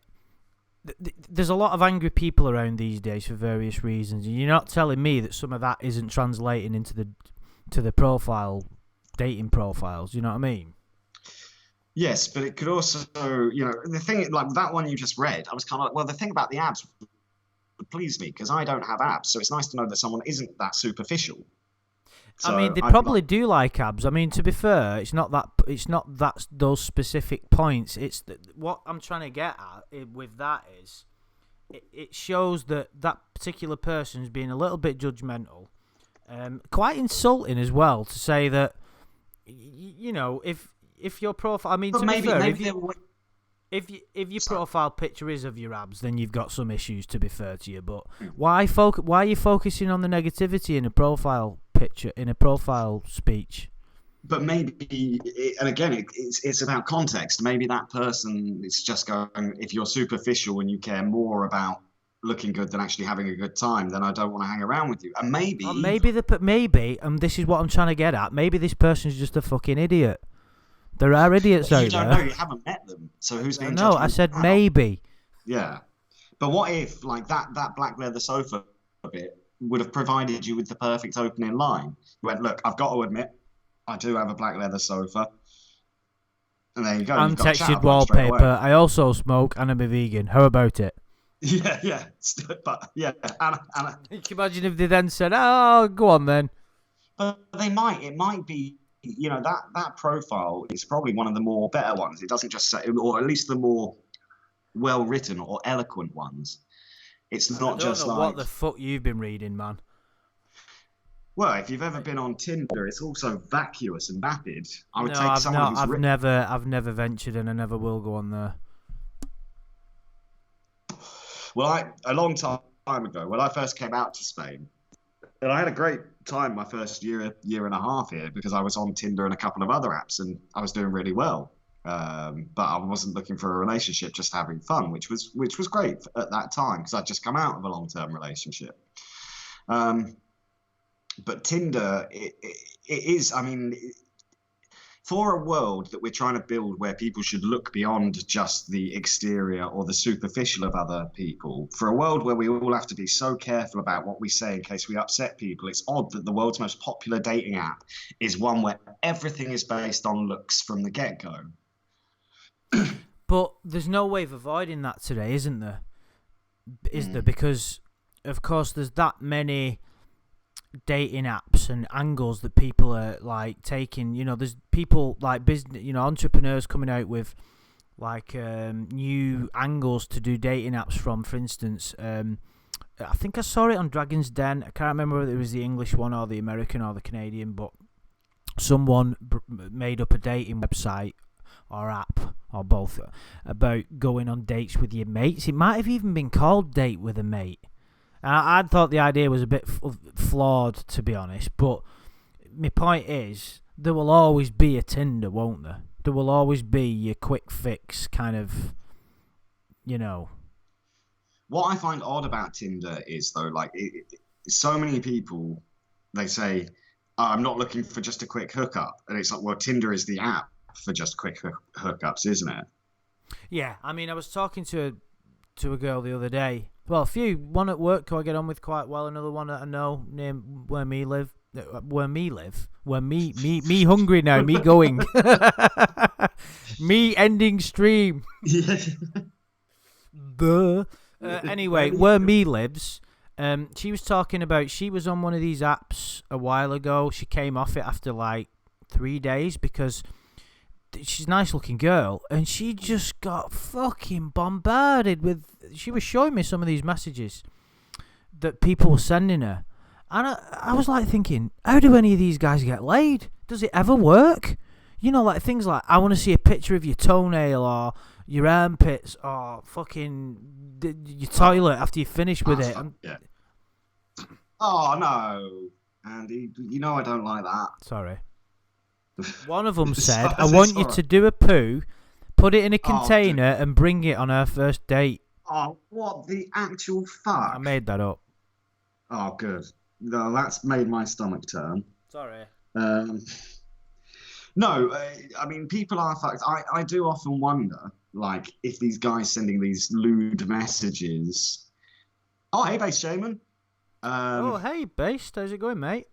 there's a lot of angry people around these days for various reasons, and you're not telling me that some of that isn't translating into the dating profiles. You know what I mean? Yes, but it could also, the thing like that one you just read, I was kind of like, well, the thing about the ads please me because I don't have abs. So it's nice to know that someone isn't that superficial. I So mean, they I'd be probably like, do like abs. I mean, to be fair, it's not that those specific points. It's what I'm trying to get at with that is it shows that that particular person's being a little bit judgmental, quite insulting as well to say that you know if your profile. I mean, but to be maybe fair, maybe they were. if your So, profile picture is of your abs, then you've got some issues. To be fair to you, but why are you focusing on the negativity in a profile picture in a profile speech? but maybe, and again, it's about context. Maybe that person is just going, if you're superficial and you care more about looking good than actually having a good time, then I don't want to hang around with you. And Or maybe, maybe, and this is what I'm trying to get at. Maybe this person's just a fucking idiot. There are idiots you out don't know, there. you haven't met them, so who's being No, I judgmental said now? maybe. Yeah. But what if, like, that black leather sofa bit would have provided you with the perfect opening line? You went, look, I've got to admit, I do have a black leather sofa. And there you go. You've got a chat Untextured about it straight away. wallpaper. I also smoke and I'm a vegan. How about it? Yeah, yeah. But, yeah. And, Can you imagine if they then said, "Oh, go on then"? but it might be, that profile is probably one of the more better ones. It doesn't just say, or at least the more well-written or eloquent ones. It's I not don't just know like, what the fuck you've been reading, man. well, if you've ever been on Tinder, it's also vacuous and vapid. I would No, take I've someone not. who's I've written. never ventured, and I never will go on there. Well, a long time ago, when I first came out to Spain, and I had a great time my first year and a half here because I was on Tinder and a couple of other apps, and I was doing really well. But I wasn't looking for a relationship, just having fun, which was great at that time because I'd just come out of a long-term relationship. But Tinder, it is, I mean, for a world that we're trying to build where people should look beyond just the exterior or the superficial of other people, for a world where we all have to be so careful about what we say in case we upset people, it's odd that the world's most popular dating app is one where everything is based on looks from the get-go. But there's no way of avoiding that today, isn't there? Is there? Because, of course, there's that many dating apps and angles that people are like taking. You know, there's people like business, entrepreneurs coming out with like new angles to do dating apps from. For instance, I think I saw it on Dragon's Den. I can't remember whether it was the English one or the American or the Canadian, but someone made up a dating website or app or both about going on dates with your mates. It might have even been called Date with a Mate. I thought the idea was a bit flawed, to be honest, but my point is there will always be a Tinder, won't there? There will always be your quick fix kind of, What I find odd about Tinder is, though, like, so many people, they say, I'm not looking for just a quick hookup. And it's like, well, Tinder is the app for just quick hookups, isn't it? Yeah, I mean, I was talking to a girl the other day. Well, a few. One at work who I get on with quite well. Another one that I know near where me live. Where me hungry now. Me going. Me ending stream. Yeah. Anyway, where me lives. She was talking about she was on one of these apps a while ago. She came off it after like 3 days because she's a nice looking girl and she just got fucking bombarded with. She was showing me some of these messages that people were sending her, and I was like thinking, how do any of these guys get laid? Does it ever work? Like things like, I want to see a picture of your toenail or your armpits or fucking your toilet after you finish with it. Yeah. Oh no, Andy, I don't like that. Sorry. One of them said, I want you to do a poo, put it in a container and bring it on our first date. Oh, what the actual fuck? I made that up. Oh, good. No, that's made my stomach turn. Sorry. No, I mean, people are fucked. I do often wonder, like, if these guys sending these lewd messages. Oh, hey, Base Shaman. Oh, hey, Based. How's it going, mate?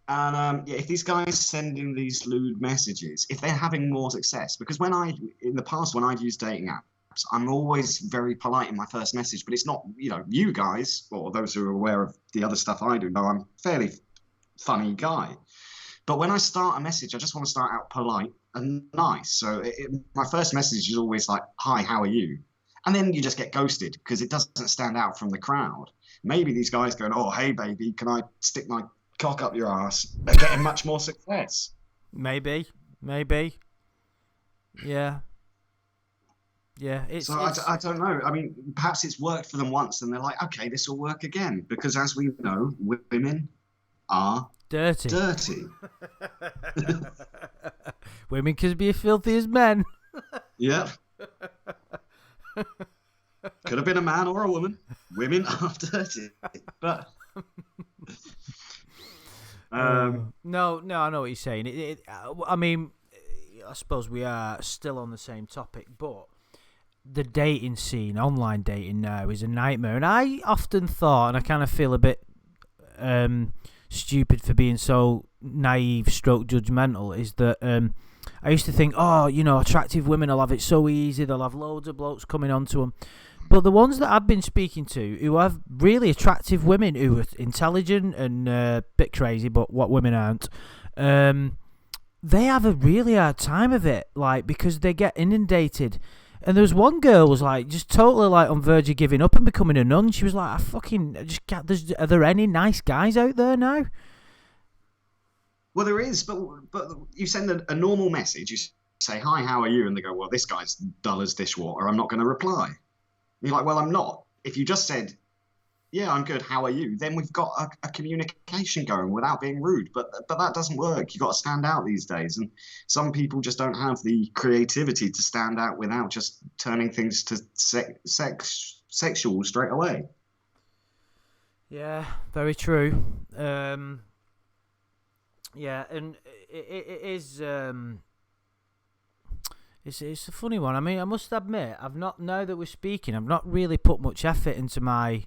And if these guys sending these lewd messages, if they're having more success, because in the past when I've used dating apps, I'm always very polite in my first message, but it's not, you guys or those who are aware of the other stuff I do know I'm a fairly funny guy. But when I start a message, I just want to start out polite and nice. So my first message is always like, "Hi, how are you?" And then you just get ghosted because it doesn't stand out from the crowd. Maybe these guys going, "Oh, hey, baby, can I stick my cock up your ass?" They're getting much more success. Maybe. Yeah. Yeah, I don't know. I mean, perhaps it's worked for them once and they're like, okay, this will work again. Because as we know, women are dirty. Women can be as filthy as men. Yep. Could have been a man or a woman. Women are dirty. But no, I know what you're saying. I mean, I suppose we are still on the same topic, but the dating scene, online dating now, is a nightmare. And I often thought, and I kind of feel a bit stupid for being so naive stroke judgmental, is that I used to think, attractive women will have it so easy, they'll have loads of blokes coming onto them. But the ones that I've been speaking to who have really attractive women who are intelligent and a bit crazy, but what women aren't, they have a really hard time of it, like, because they get inundated. And there was one girl who was like just totally like on verge of giving up and becoming a nun. She was like, I just can't. Are there any nice guys out there now? Well, there is, but you send a normal message. You say, "Hi, how are you?" And they go, "Well, this guy's dull as dishwater. I'm not going to reply." And you're like, "Well, I'm not." If you just said, "Yeah, I'm good. How are you?" then we've got a communication going without being rude. But that doesn't work. You've got to stand out these days. And some people just don't have the creativity to stand out without just turning things to sexual straight away. Yeah, very true. Yeah, and it is. It's a funny one. I mean, I must admit, now that we're speaking, I've not really put much effort into my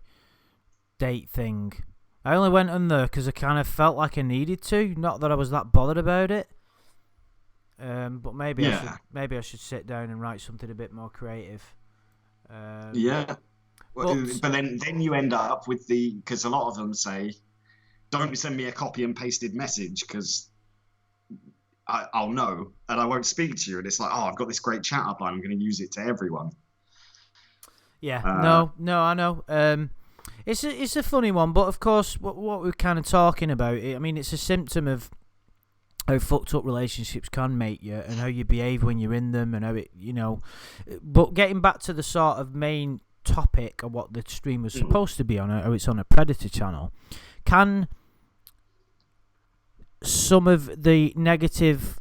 date thing. I only went on there because I kind of felt like I needed to. Not that I was that bothered about it. But maybe I should sit down and write something a bit more creative. Yeah. Well, but then you end up with because a lot of them say, "Don't send me a copy and pasted message because I'll know and I won't speak to you." And it's like, "Oh, I've got this great chat up line. I'm going to use it to everyone." Yeah. No, I know. It's a funny one, but of course, what we're kind of talking about, I mean, it's a symptom of how fucked up relationships can make you and how you behave when you're in them and how it, But getting back to the sort of main topic of what the stream was supposed to be on, how it's on a Predator channel, can some of the negative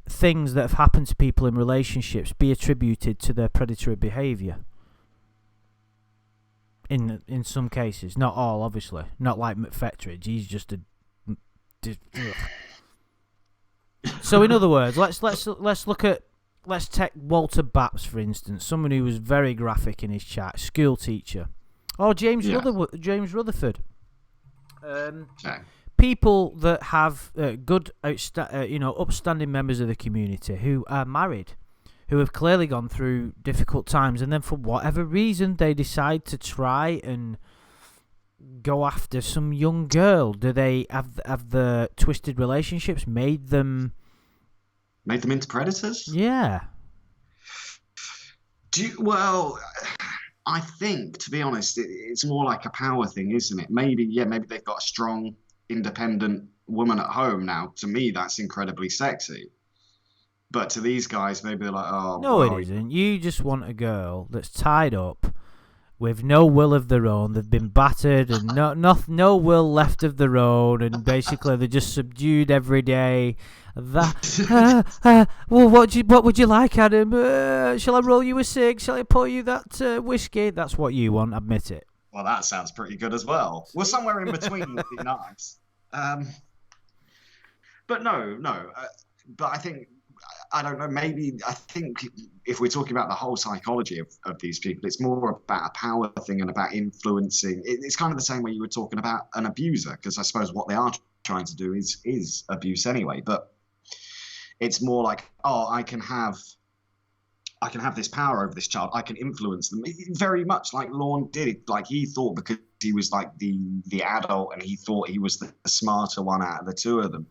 things that have happened to people in relationships be attributed to their predatory behaviour? In some cases, not all, obviously. Not like McFetridge. He's just a. So, in other words, let's take Walter Baps for instance, someone who was very graphic in his chat, school teacher, or James Rutherford. People that have good, upstanding members of the community who are married, who have clearly gone through difficult times, and then for whatever reason they decide to try and go after some young girl. Do they have the twisted relationships made them into predators? Yeah. Well, I think, to be honest, it's more like a power thing, isn't it? Maybe they've got a strong, independent woman at home now. To me, that's incredibly sexy. But to these guys, maybe they're like, "Oh, no, it isn't. You just want a girl that's tied up with no will of their own. They've been battered and no will left of their own, and basically they're just subdued every day. Well, what would you like, Adam? Shall I roll you a cig? Shall I pour you that whiskey? That's what you want. Admit it." Well, that sounds pretty good as well. Well, somewhere in between would be nice. But no. But I think. I don't know, I think if we're talking about the whole psychology of these people, it's more about a power thing and about influencing. It's kind of the same way you were talking about an abuser, because I suppose what they are trying to do is abuse anyway. But it's more like, "Oh, I can have I can have this power over this child. I can influence them very much like Lorne did. Like he thought because he was like the adult and he thought he was the smarter one out of the two of them.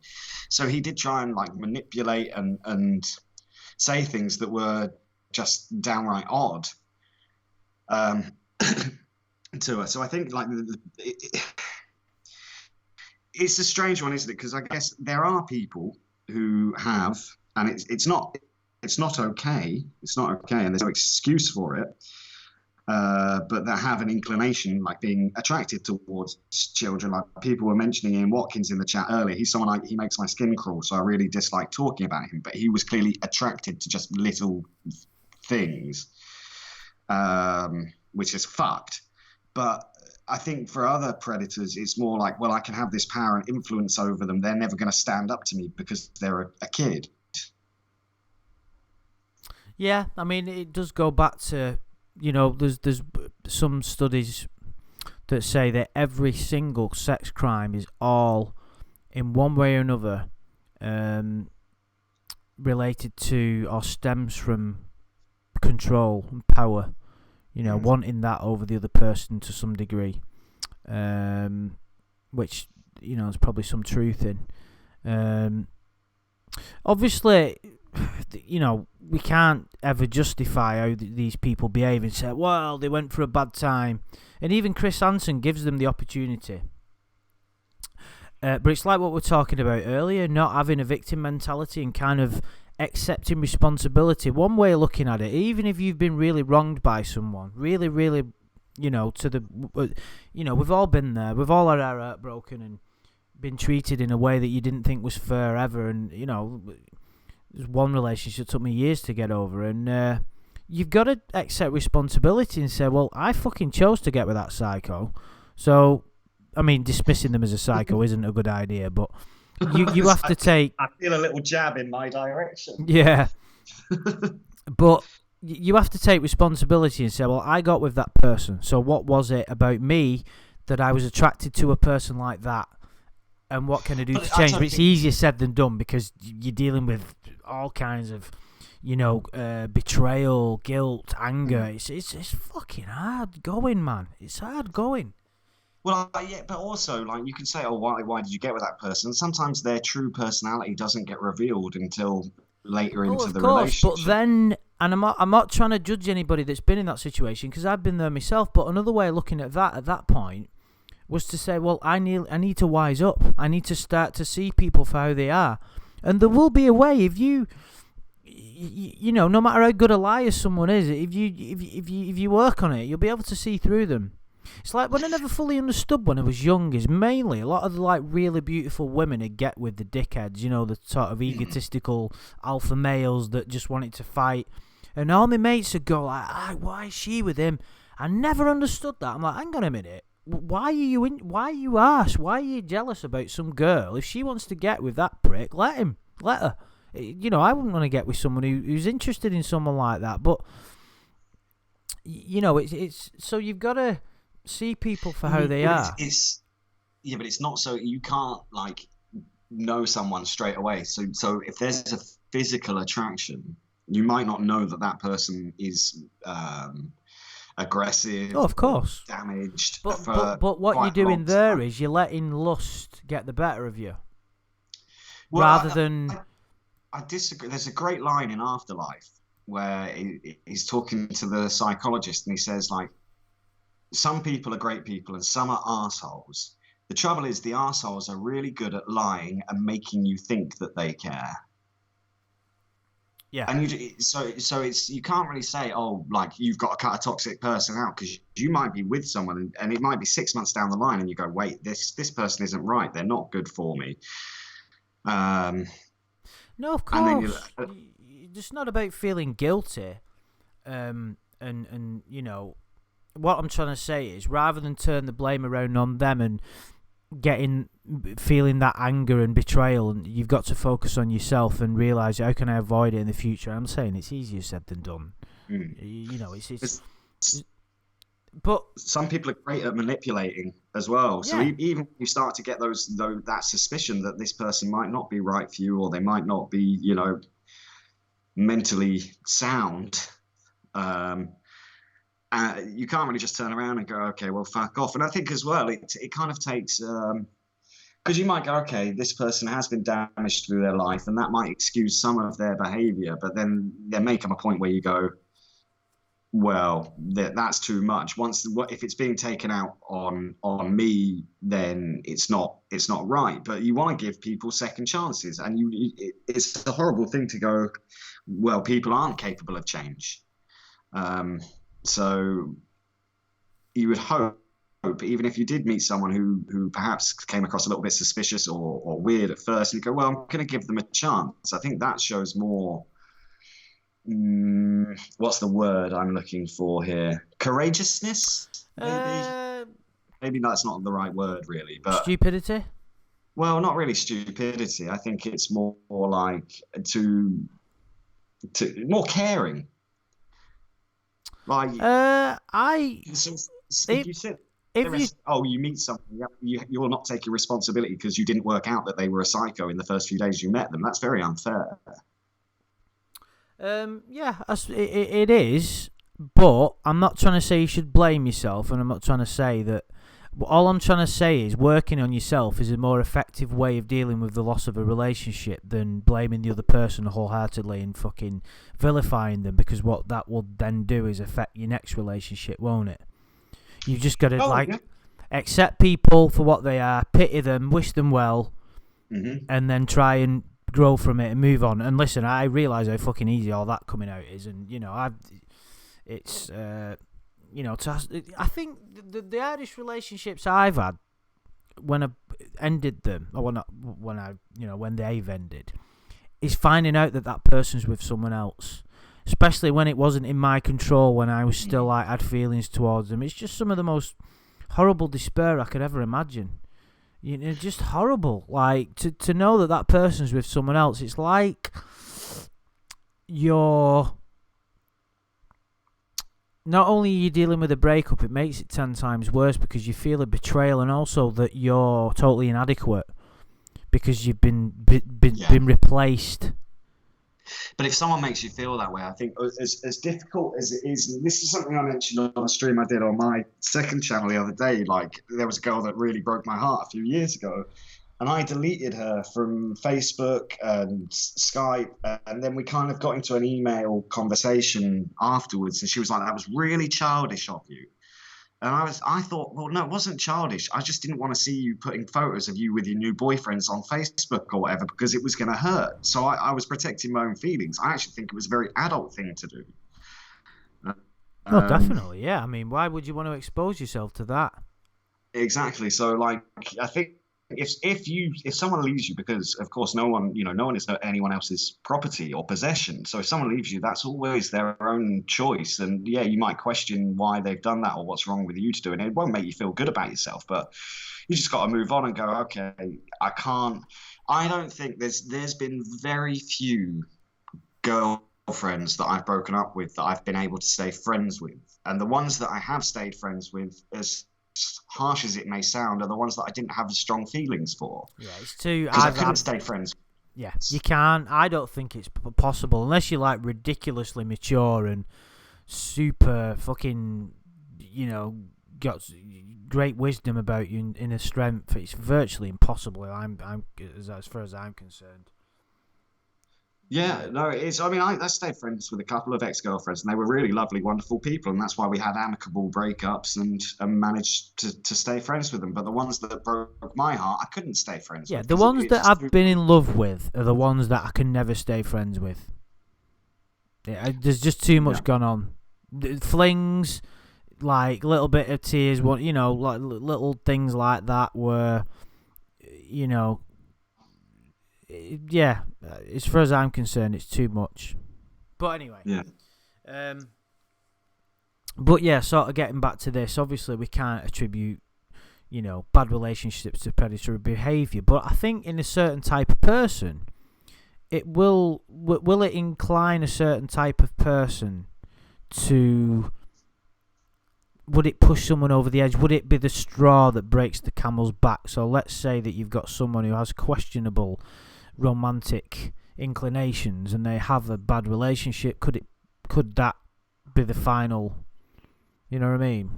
So he did try and like manipulate and say things that were just downright odd to her. So I think like it's a strange one, isn't it? Because I guess there are people who have, and it's not okay. It's not okay, and there's no excuse for it. But that have an inclination, like being attracted towards children. Like people were mentioning Ian Watkins in the chat earlier. He's someone he makes my skin crawl, so I really dislike talking about him. But he was clearly attracted to just little things, which is fucked. But I think for other predators, it's more like, well, I can have this power and influence over them. They're never going to stand up to me because they're a kid. Yeah, I mean, it does go back to, there's some studies that say that every single sex crime is all, in one way or another, related to or stems from control and power. Wanting that over the other person to some degree, which, there's probably some truth in. Obviously, we can't ever justify how these people behave and say, well, they went for a bad time. And even Chris Hansen gives them the opportunity. But it's like what we were talking about earlier, not having a victim mentality and kind of accepting responsibility. One way of looking at it, even if you've been really wronged by someone, really, really, we've all been there. We've all had our heart broken and been treated in a way that you didn't think was fair ever. And, there's one relationship took me years to get over. And you've got to accept responsibility and say, well, I fucking chose to get with that psycho. So, I mean, dismissing them as a psycho isn't a good idea, but you have to take... I feel a little jab in my direction. Yeah. But you have to take responsibility and say, well, I got with that person. So what was it about me that I was attracted to a person like that? And what can I do to change? But it's easier said than done because you're dealing with all kinds of, betrayal, guilt, anger. It's fucking hard going, man. It's hard going. Well, yeah, but also, like, you can say, oh, why did you get with that person? Sometimes their true personality doesn't get revealed until later into the relationship. But then, and I'm not trying to judge anybody that's been in that situation because I've been there myself. But another way of looking at that point was to say, well, I need to wise up. I need to start to see people for how they are, and there will be a way if you no matter how good a liar someone is, if you work on it, you'll be able to see through them. It's like what I never fully understood when I was young is mainly a lot of the like really beautiful women who get with the dickheads, the sort of egotistical alpha males that just wanted to fight, and all my mates would go like, why is she with him? I never understood that. I'm like, hang on a minute. Why are you arse? Why are you jealous about some girl? If she wants to get with that prick, let her. I wouldn't want to get with someone who's interested in someone like that. But it's so you've got to see people for how they are. But it's not so you can't like know someone straight away. So if there's a physical attraction, you might not know that person is aggressive, of course, damaged. But what you're doing there is you're letting lust get the better of you, rather than. I disagree. There's a great line in Afterlife where he's talking to the psychologist and he says, like, some people are great people and some are arseholes. The trouble is the arseholes are really good at lying and making you think that they care. Yeah. And so it's you can't really say, oh, like you've got to cut a toxic person out because you might be with someone and it might be 6 months down the line and you go, wait, this person isn't right. They're not good for me. No, of course. It's not about feeling guilty. And what I'm trying to say is rather than turn the blame around on them and feeling that anger and betrayal, and you've got to focus on yourself and realise how can I avoid it in the future. I'm saying it's easier said than done. But some people are great at manipulating as well. So yeah. Even if you start to get that suspicion that this person might not be right for you, or they might not be, mentally sound, Um, you can't really just turn around and go, okay, well, fuck off. And I think as well, it kind of takes, because you might go, okay, this person has been damaged through their life, and that might excuse some of their behavior, but then there may come a point where you go, well, that's too much. If it's being taken out on me, then it's not right. But you want to give people second chances, and it's a horrible thing to go, well, people aren't capable of change. So you would hope, even if you did meet someone who perhaps came across a little bit suspicious or weird at first, and you go, well, I'm going to give them a chance. I think that shows more. What's the word I'm looking for here? Courageousness? Maybe that's not the right word, really. But stupidity? Well, not really stupidity. I think it's more like to more caring. Like you meet someone, you will not take your responsibility because you didn't work out that they were a psycho in the first few days you met them. That's very unfair. Yeah, it is, but I'm not trying to say you should blame yourself, and I'm not trying to say that. All I'm trying to say is working on yourself is a more effective way of dealing with the loss of a relationship than blaming the other person wholeheartedly and fucking vilifying them, because what that will then do is affect your next relationship, won't it? You've just got to accept people for what they are, pity them, wish them well, and then try and grow from it and move on. And listen, I realise how fucking easy all that coming out is, and I think the hardest relationships I've had when I ended them, or when they've ended, is finding out that person's with someone else, especially when it wasn't in my control, when I was still had feelings towards them. It's just some of the most horrible despair I could ever imagine. Just horrible. Like to know that person's with someone else. It's like you're not only are you dealing with a breakup, it makes it 10 times worse because you feel a betrayal, and also that you're totally inadequate because you've been replaced. But if someone makes you feel that way, I think as difficult as it is, and this is something I mentioned on a stream I did on my second channel the other day, like there was a girl that really broke my heart a few years ago, and I deleted her from Facebook and Skype, and then we kind of got into an email conversation afterwards, and she was like, that was really childish of you. And I thought, well, no, it wasn't childish. I just didn't want to see you putting photos of you with your new boyfriends on Facebook or whatever, because it was going to hurt. So I was protecting my own feelings. I actually think it was a very adult thing to do. Oh, definitely, yeah. I mean, why would you want to expose yourself to that? Exactly. So, like, I think if someone leaves you, because of course no one is anyone else's property or possession, so if someone leaves you, that's always their own choice, and yeah, you might question why they've done that or what's wrong with you to do it. It won't make you feel good about yourself, but you just got to move on and go, okay, I don't think there's been very few girlfriends that I've broken up with that I've been able to stay friends with, and the ones that I have stayed friends with, as harsh as it may sound, are the ones that I didn't have strong feelings for. Yeah, it's too. I couldn't stay friends. Yeah, you can't. I don't think it's possible unless you're like ridiculously mature and super fucking, got great wisdom about you in a strength. It's virtually impossible. I'm as far as I'm concerned. Yeah, no, it is. I mean, I stayed friends with a couple of ex-girlfriends, and they were really lovely, wonderful people, and that's why we had amicable breakups and managed to stay friends with them. But the ones that broke my heart, I couldn't stay friends with. Yeah, the ones that I've been in love with are the ones that I can never stay friends with. Yeah, there's just too much gone on. Flings, like little bit of tears, like little things like that were, yeah, as far as I'm concerned, it's too much. But anyway, yeah. But yeah, sort of getting back to this, obviously we can't attribute, bad relationships to predatory behaviour. But I think in a certain type of person, it will it incline a certain type of person to. Would it push someone over the edge? Would it be the straw that breaks the camel's back? So let's say that you've got someone who has questionable romantic inclinations and they have a bad relationship. Could that be the final. You know what I mean?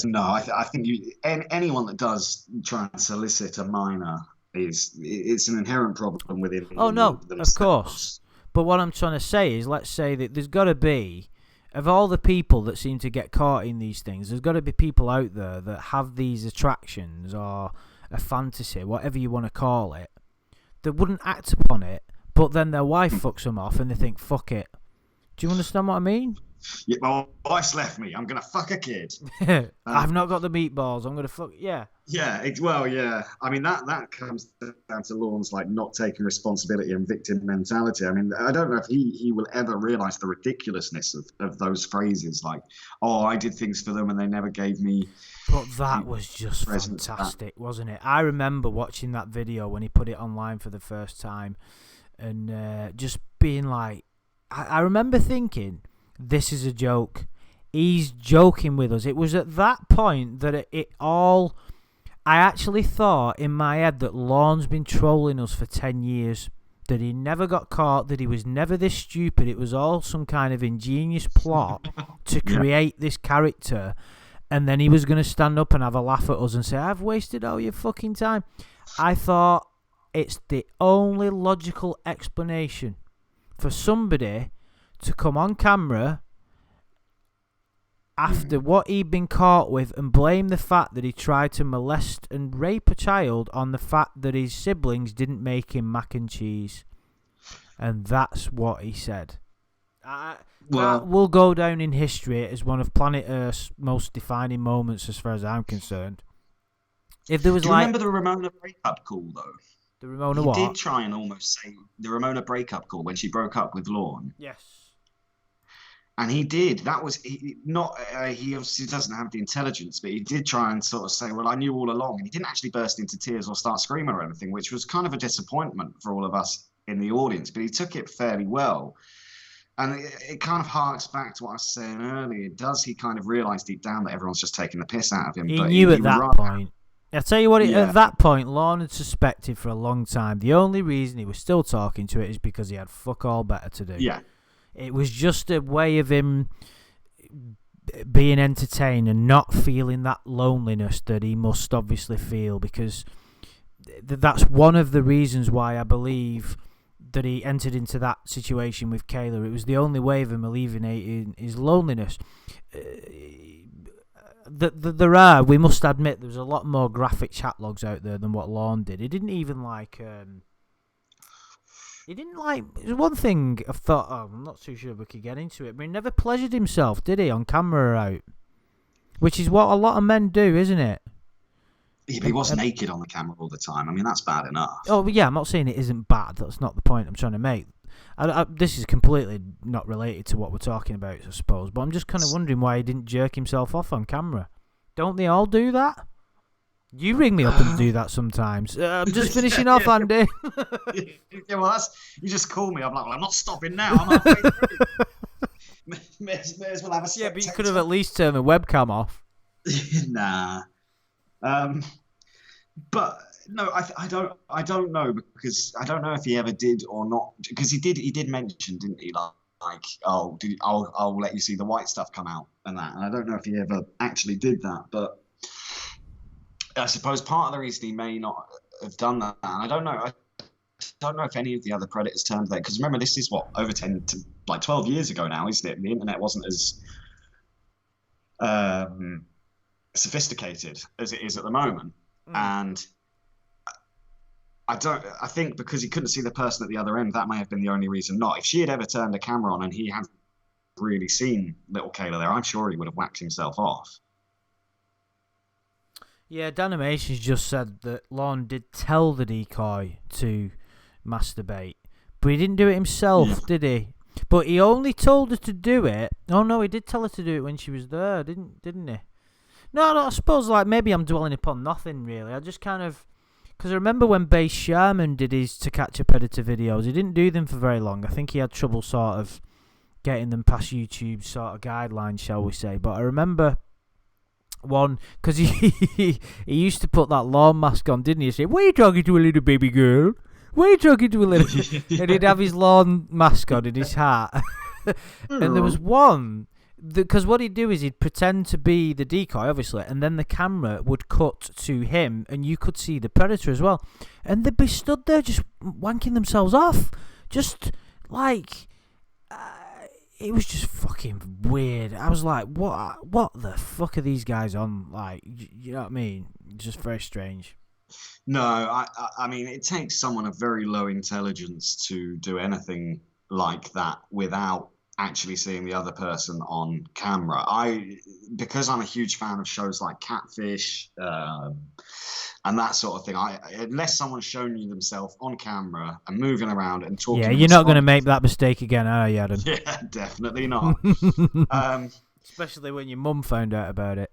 No, I think anyone that does try and solicit a minor it's an inherent problem within Oh no, themselves. of course. But what I'm trying to say is, let's say that there's got to be, of all the people that seem to get caught in these things, there's got to be people out there that have these attractions or a fantasy, whatever you want to call it, that wouldn't act upon it, but then their wife fucks them off and they think, fuck it. Do you understand what I mean? Yeah, my wife's left me. I'm gonna fuck a kid. I've not got the meatballs. I'm gonna fuck. Yeah. Yeah. Yeah. I mean that comes down to Lorne's like not taking responsibility and victim mentality. I mean, I don't know if he will ever realise the ridiculousness of those phrases like, "Oh, I did things for them and they never gave me." But that was just fantastic, wasn't it? I remember watching that video when he put it online for the first time, and just being like, I remember thinking, this is a joke. He's joking with us. It was at that point that it all... I actually thought in my head that Lorne's been trolling us for 10 years. That he never got caught. That he was never this stupid. It was all some kind of ingenious plot to create this character. And then he was going to stand up and have a laugh at us and say, I've wasted all your fucking time. I thought it's the only logical explanation for somebody to come on camera after what he'd been caught with and blame the fact that he tried to molest and rape a child on the fact that his siblings didn't make him mac and cheese. And that's what he said. That will go down in history as one of planet Earth's most defining moments as far as I'm concerned. If there was Do you remember the Ramona breakup call, though? The Ramona he what? He did try and almost say the Ramona breakup call when she broke up with Lorne. Yes. And he did. That was he obviously doesn't have the intelligence, but he did try and sort of say, well, I knew all along. And he didn't actually burst into tears or start screaming or anything, which was kind of a disappointment for all of us in the audience. But he took it fairly well. And it kind of harks back to what I was saying earlier. Does he kind of realise deep down that everyone's just taking the piss out of him? He knew at that point. I'll tell you what, at that point, Lorne had suspected for a long time. The only reason he was still talking to it is because he had fuck all better to do. Yeah. It was just a way of him being entertained and not feeling that loneliness that he must obviously feel, because that's one of the reasons why I believe that he entered into that situation with Kayla. It was the only way of him alleviating his loneliness. We must admit, there was a lot more graphic chat logs out there than what Lorne did. He didn't even like... one thing I thought, I'm not too sure we could get into it, but he never pleasured himself, did he, on camera out? Which is what a lot of men do, isn't it? Yeah, but he was naked on the camera all the time. I mean, that's bad enough. Oh, yeah, I'm not saying it isn't bad. That's not the point I'm trying to make. This is completely not related to what we're talking about, I suppose, but I'm just kind of wondering why he didn't jerk himself off on camera. Don't they all do that? You ring me up and do that sometimes. I'm just finishing off, Andy. Yeah, well, you just call me. I'm like, well, I'm not stopping now. I'm halfway through. may as well have a spectator. Yeah, but you could have at least turned the webcam off. Nah. But no, I don't know, because I don't know if he ever did or not, because he did mention, didn't he, like I'll let you see the white stuff come out and that, and I don't know if he ever actually did that, but I suppose part of the reason he may not have done that, and I don't know if any of the other predators turned there, because remember, this is what, over 10 to 12 years ago now, isn't it? The internet wasn't as sophisticated as it is at the moment. And I think because he couldn't see the person at the other end, that may have been the only reason not. If she had ever turned the camera on and he had really seen little Kayla there, I'm sure he would have whacked himself off. Yeah, Danimation's just said that Lorne did tell the decoy to masturbate, but he didn't do it himself, did he? But he only told her to do it. Oh no, he did tell her to do it when she was there, didn't he? No, I suppose maybe I'm dwelling upon nothing really. I just kind of, because I remember when Base Sherman did his To Catch a Predator videos, he didn't do them for very long. I think he had trouble sort of getting them past YouTube's sort of guidelines, shall we say. But I remember one, because he used to put that lawn mask on, didn't he? He'd say, "Why are you talking to a little baby girl? Why are you talking to a little..." And he'd have his lawn mask on in his hat. And there was one, because what he'd do is he'd pretend to be the decoy, obviously, and then the camera would cut to him, and you could see the predator as well. And they'd be stood there just wanking themselves off. Just like... it was just fucking weird. I was like, what the fuck are these guys on? Like, you know what I mean? Just very strange. No, I mean, it takes someone of very low intelligence to do anything like that without actually seeing the other person on camera. Because I'm a huge fan of shows like Catfish, and that sort of thing. Unless someone's shown you themselves on camera and moving around and talking. Yeah, you're not going to make that mistake again, are you, Adam? Yeah, definitely not. Especially when your mum found out about it.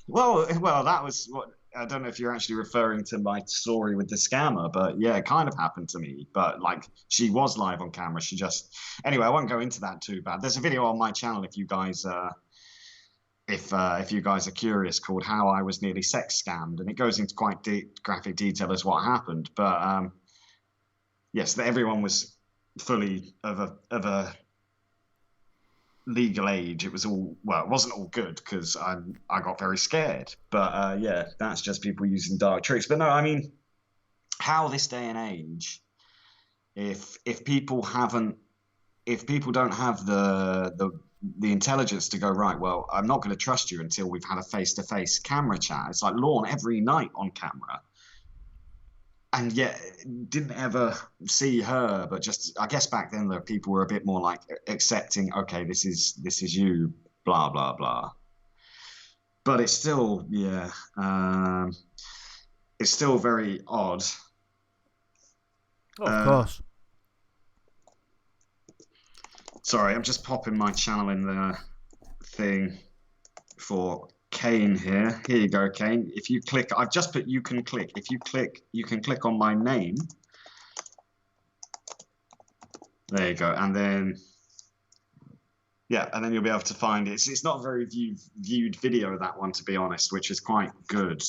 Well, that was what. I don't know if you're actually referring to my story with the scammer, but yeah, it kind of happened to me. But like, she was live on camera. She just, anyway, I won't go into that too bad. There's a video on my channel if you guys, if you guys are curious, called "How I Was Nearly Sex Scammed," and it goes into quite graphic detail as what happened. But yes, everyone was fully of a legal age. It was all, well, it wasn't all good because I got very scared, but yeah, that's just people using dark tricks. But no, I mean, how this day and age, if people don't have the intelligence to go, right, well, I'm not going to trust you until we've had a face-to-face camera chat. It's like Lorne every night on camera, and yet didn't ever see her. But just, I guess back then, the people were a bit more like accepting. Okay, this is you. Blah blah blah. But it's still, yeah, it's still very odd. Oh, of course. Sorry, I'm just popping my channel in the thing for Kane here. Here you go, Kane. If you click, I've just put you can click. If you click, you can click on my name. There you go. And then, yeah, and then you'll be able to find it. It's not a very viewed video, that one, to be honest, which is quite good,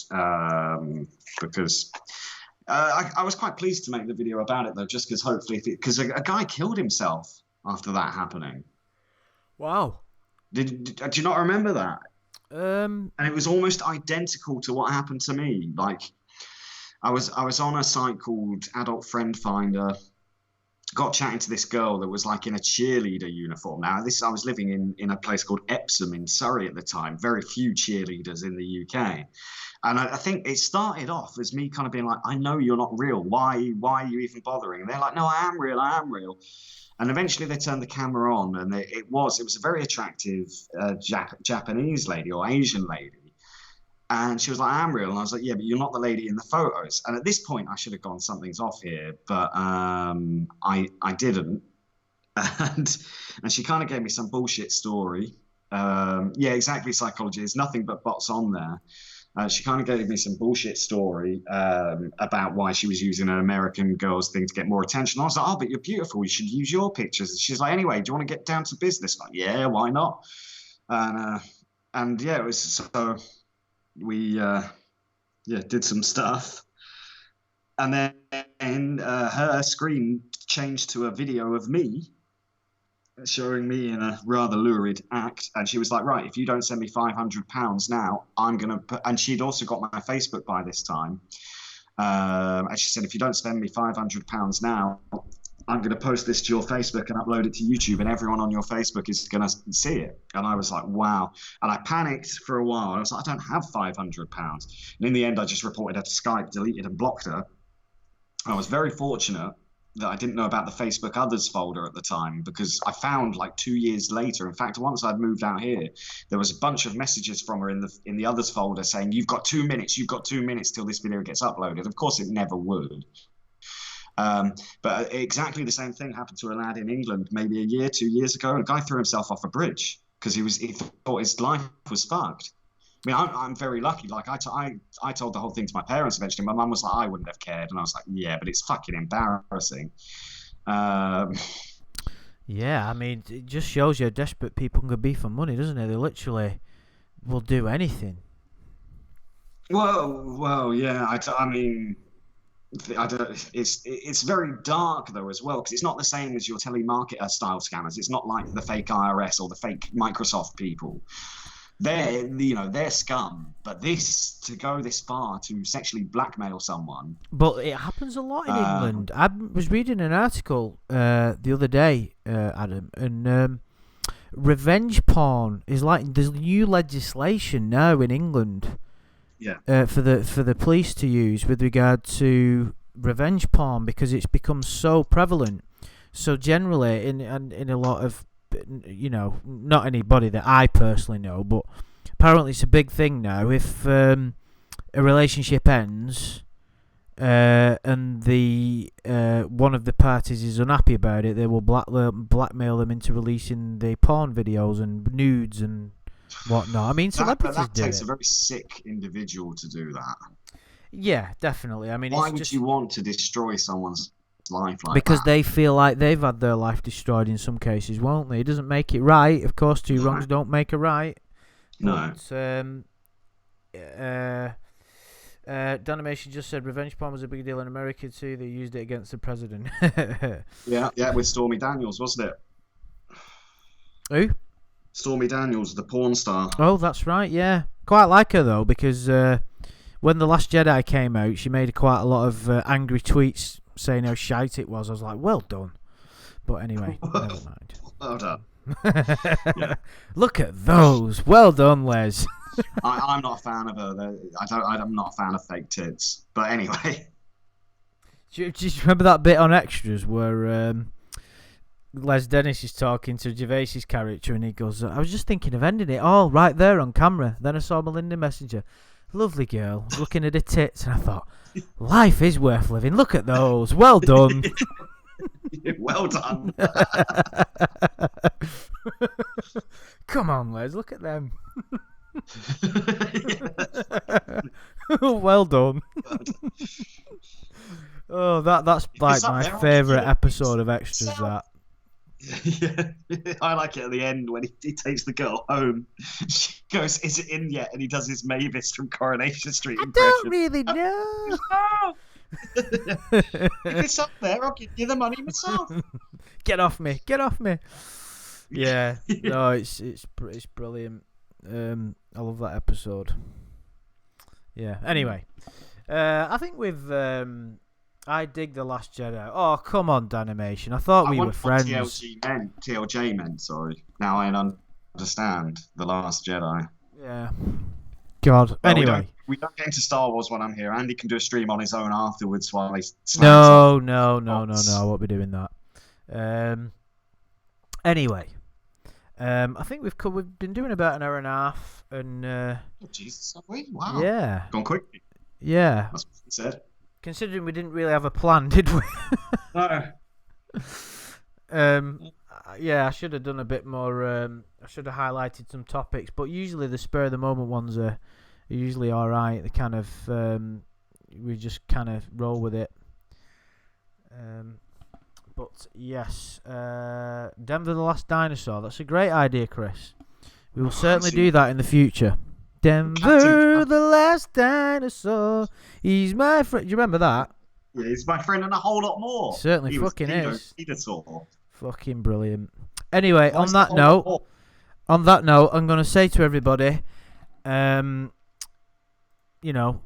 because I was quite pleased to make the video about it, though, just because hopefully, because a guy killed himself after that happening. Wow. Do you not remember that? And it was almost identical to what happened to me. Like, I was on a site called Adult Friend Finder, got chatting to this girl that was like in a cheerleader uniform. Now, I was living in a place called Epsom in Surrey at the time. Very few cheerleaders in the UK. And I think it started off as me kind of being like, I know you're not real. Why are you even bothering? And they're like, no, I am real. And eventually they turned the camera on, and it was a very attractive Japanese lady or Asian lady. And she was like, I am real. And I was like, yeah, but you're not the lady in the photos. And at this point, I should have gone, something's off here. But I didn't. And she kind of gave me some bullshit story. Yeah, exactly, psychology. There's nothing but bots on there. She kind of gave me some bullshit story about why she was using an American girl's thing to get more attention. I was like, oh, but you're beautiful. You should use your pictures. And she's like, anyway, do you want to get down to business? I'm like, yeah, why not? And yeah, it was, so we did some stuff. And then her screen changed to a video of me, showing me in a rather lurid act, and she was like, right, if you don't send me £500 now, I'm gonna put, and she'd also got my Facebook by this time, and she said, if you don't send me £500 now, I'm gonna post this to your Facebook and upload it to YouTube, and everyone on your Facebook is gonna see it. And I was like, wow. And I panicked for a while. I was like, I don't have £500. And in the end, I just reported her to Skype, deleted and blocked her. I was very fortunate that I didn't know about the Facebook Others folder at the time, because I found like 2 years later, in fact, once I'd moved out here, there was a bunch of messages from her in the Others folder saying, you've got 2 minutes till this video gets uploaded. Of course, it never would. But exactly the same thing happened to a lad in England maybe 2 years ago. A guy threw himself off a bridge because he thought his life was fucked. I mean, I'm very lucky. Like, I told the whole thing to my parents eventually. My mum was like, I wouldn't have cared. And I was like, yeah, but it's fucking embarrassing. Yeah, I mean, it just shows you how desperate people can be for money, doesn't it? They literally will do anything. Well, yeah. I mean, I don't. It's very dark though as well because it's not the same as your telemarketer style scammers. It's not like the fake IRS or the fake Microsoft people. They're scum. But this to go this far to sexually blackmail someone. But it happens a lot in England. I was reading an article the other day, Adam, and revenge porn is like there's new legislation now in England. Yeah. For the police to use with regard to revenge porn because it's become so prevalent. So generally, in a lot of, not anybody that I personally know, but apparently it's a big thing now. If a relationship ends, and the one of the parties is unhappy about it, they will blackmail them into releasing the porn videos and nudes and whatnot. I mean, celebrities that do takes it. a very sick individual to do that. Yeah, definitely. I mean, why would you want to destroy someone's life like because that? they feel like they've had their life destroyed in some cases, won't they? It doesn't make it right. Of course, two wrongs don't make a right. No. But, Danimation just said revenge porn was a big deal in America too. They used it against the president. Yeah, with Stormy Daniels, wasn't it? Who? Stormy Daniels, the porn star. Oh, that's right, yeah. Quite like her, though, because when The Last Jedi came out, she made quite a lot of angry tweets saying how shite it was. I was like, well done. But anyway, never mind. Well done. Yeah. Look at those. Well done, Les. I'm not a fan of her. I'm not a fan of fake tits. But anyway. Do you remember that bit on Extras where Les Dennis is talking to Gervais's character and he goes, I was just thinking of ending it all right there on camera. Then I saw Melinda Messenger. Lovely girl, looking at her tits, and I thought, life is worth living. Look at those. Well done. Well done. Come on, Les, look at them. Well done. Oh, that's like my favourite episode of Extras, that. Yeah, I like it at the end when he takes the girl home. She goes, "Is it in yet?" And he does his Mavis from Coronation Street impression. I don't really know. If it's up there, I'll give you the money myself. Get off me! Get off me! Yeah, no, it's brilliant. I love that episode. Yeah. Anyway, I think I dig The Last Jedi. Oh, come on, Danimation. I thought we were friends. TLJ meant, sorry. Now I understand. The Last Jedi. Yeah. God. Well, anyway. We don't get into Star Wars when I'm here. Andy can do a stream on his own afterwards while he No. I won't be doing that. Anyway. I think we've been doing about an hour and a half. And, oh, Jesus, have we? Wow. Yeah. Gone quickly. Yeah. That's what he said. Considering we didn't really have a plan, did we? No. Yeah, I should have done a bit more. I should have highlighted some topics, but usually the spur of the moment ones are usually all right. They kind of we just kind of roll with it. But yes, Denver the Last Dinosaur. That's a great idea, Chris. We will certainly do that in the future. Denver the Last Dinosaur. He's my friend. Do you remember that? Yeah, he's my friend and a whole lot more. Certainly fucking is. Predatory. Fucking brilliant. Anyway, on that note, I'm going to say to everybody,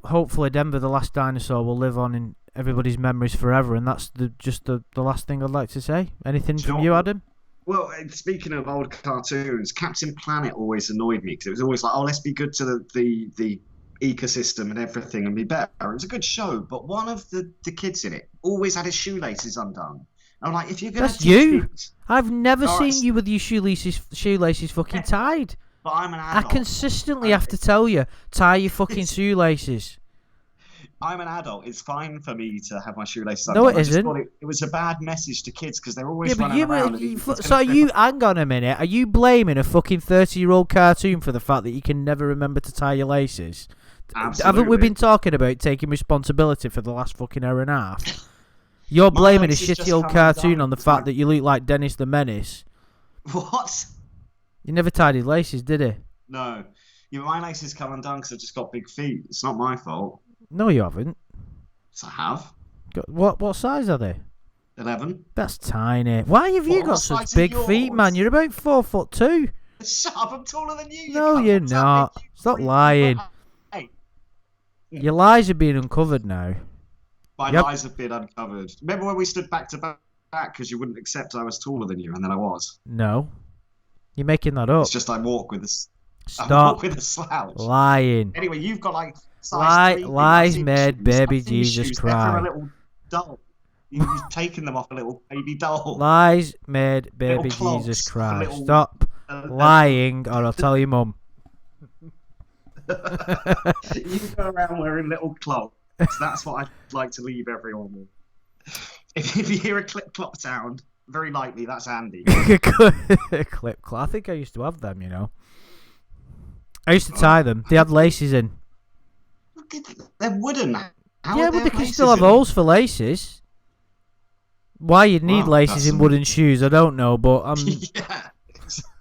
hopefully Denver the Last Dinosaur will live on in everybody's memories forever, and that's just the last thing I'd like to say. Anything from you, Adam? Well, speaking of old cartoons, Captain Planet always annoyed me because it was always like, oh, let's be good to the ecosystem and everything and be better. It was a good show, but one of the kids in it always had his shoelaces undone. I'm like, if you're going to That's you. I've never seen you with your shoelaces fucking tied. But I'm an adult. I consistently have to tell you, tie your fucking shoelaces. I'm an adult. It's fine for me to have my shoelaces undone. No, it isn't. I just thought it was a bad message to kids because they're always running around. Hang on a minute. Are you blaming a fucking 30-year-old cartoon for the fact that you can never remember to tie your laces? Absolutely. Haven't we been talking about taking responsibility for the last fucking hour and a half? You're blaming a shitty old cartoon on the fact that you look like Dennis the Menace. What? You never tied his laces, did he? No. Yeah, my laces come undone because I've just got big feet. It's not my fault. No, you haven't. Yes, I have. What size are they? 11. That's tiny. Why have you What got size such are big feet, man? yours? You're about 4'2". Shut up! I'm taller than you. No, cunt. you're What's that not. make you Stop 3 lying. foot 8? Your lies are being uncovered now. My Yep. lies have been uncovered. Remember when we stood back to back because you wouldn't accept I was taller than you, and then I was. No. You're making that up. It's just I walk with a Stop slouch. lying. Anyway, you've got like size 3 feet. Lies I've seen made shoes. baby I've seen Jesus shoes. They're for cry. a little doll. You've taken them off a little baby doll. Lies made baby Little clogs Jesus for cry. little- Stop lying, or I'll tell your mum. You go around wearing little clogs. That's what I'd like to leave everyone with. If you hear a clip clop sound, very likely that's Andy. Clip clop. I think I used to have them, you know. I used to tie them. They had laces in. They're wooden. How Yeah, would but they have can laces still have in? holes for laces. Why you'd need Well, laces that's in wooden shoes, I don't know, but Yeah,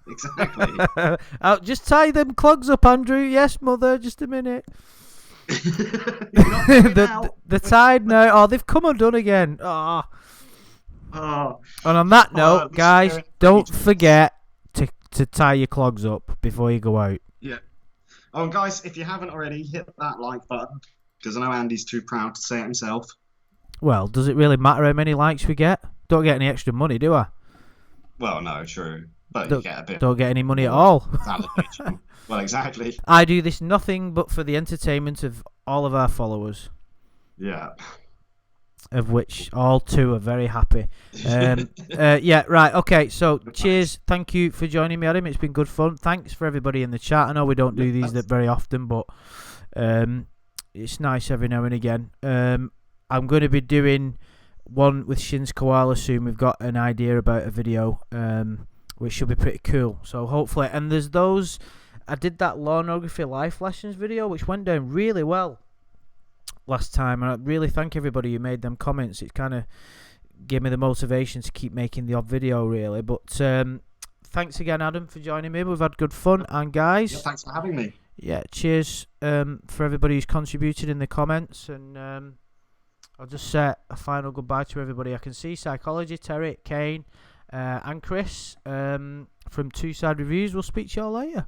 exactly. I'll just tie them clogs up, Andrew. Yes, mother. Just a minute. You're not coming out. They're tied now. Oh, they've come undone again. Oh. Oh, And on that Well, note, at least guys, they're in don't regions. forget to tie your clogs up before you go out. yeah. Oh, and guys, if you haven't already, hit that like button because I know Andy's too proud to say it himself. Well, does it really matter how many likes we get? Don't get any extra money, do I? Well, no, true, but Don't- you get a bit. Don't get any money at all. Validation. Well, exactly. I do this nothing but for the entertainment of all of our followers, Yeah. of which all 2 are very happy. Yeah, right, okay, so cheers. Thank you for joining me, Adam. It's been good fun. Thanks for everybody in the chat. I know we don't do these that very often, but it's nice every now and again. I'm going to be doing one with Shin's Koala soon. We've got an idea about a video, which should be pretty cool. So hopefully, and there's those. I did that pornography life lessons video, which went down really well last time, and I really thank everybody who made them comments. It kind of gave me the motivation to keep making the odd video, really. But thanks again, Adam, for joining me. We've had good fun, and guys, Yeah, thanks for having me. yeah, cheers for everybody who's contributed in the comments, and I'll just say a final goodbye to everybody. I can see Psychology, Terry, Kane, and Chris from Two Side Reviews. We'll speak to you all later.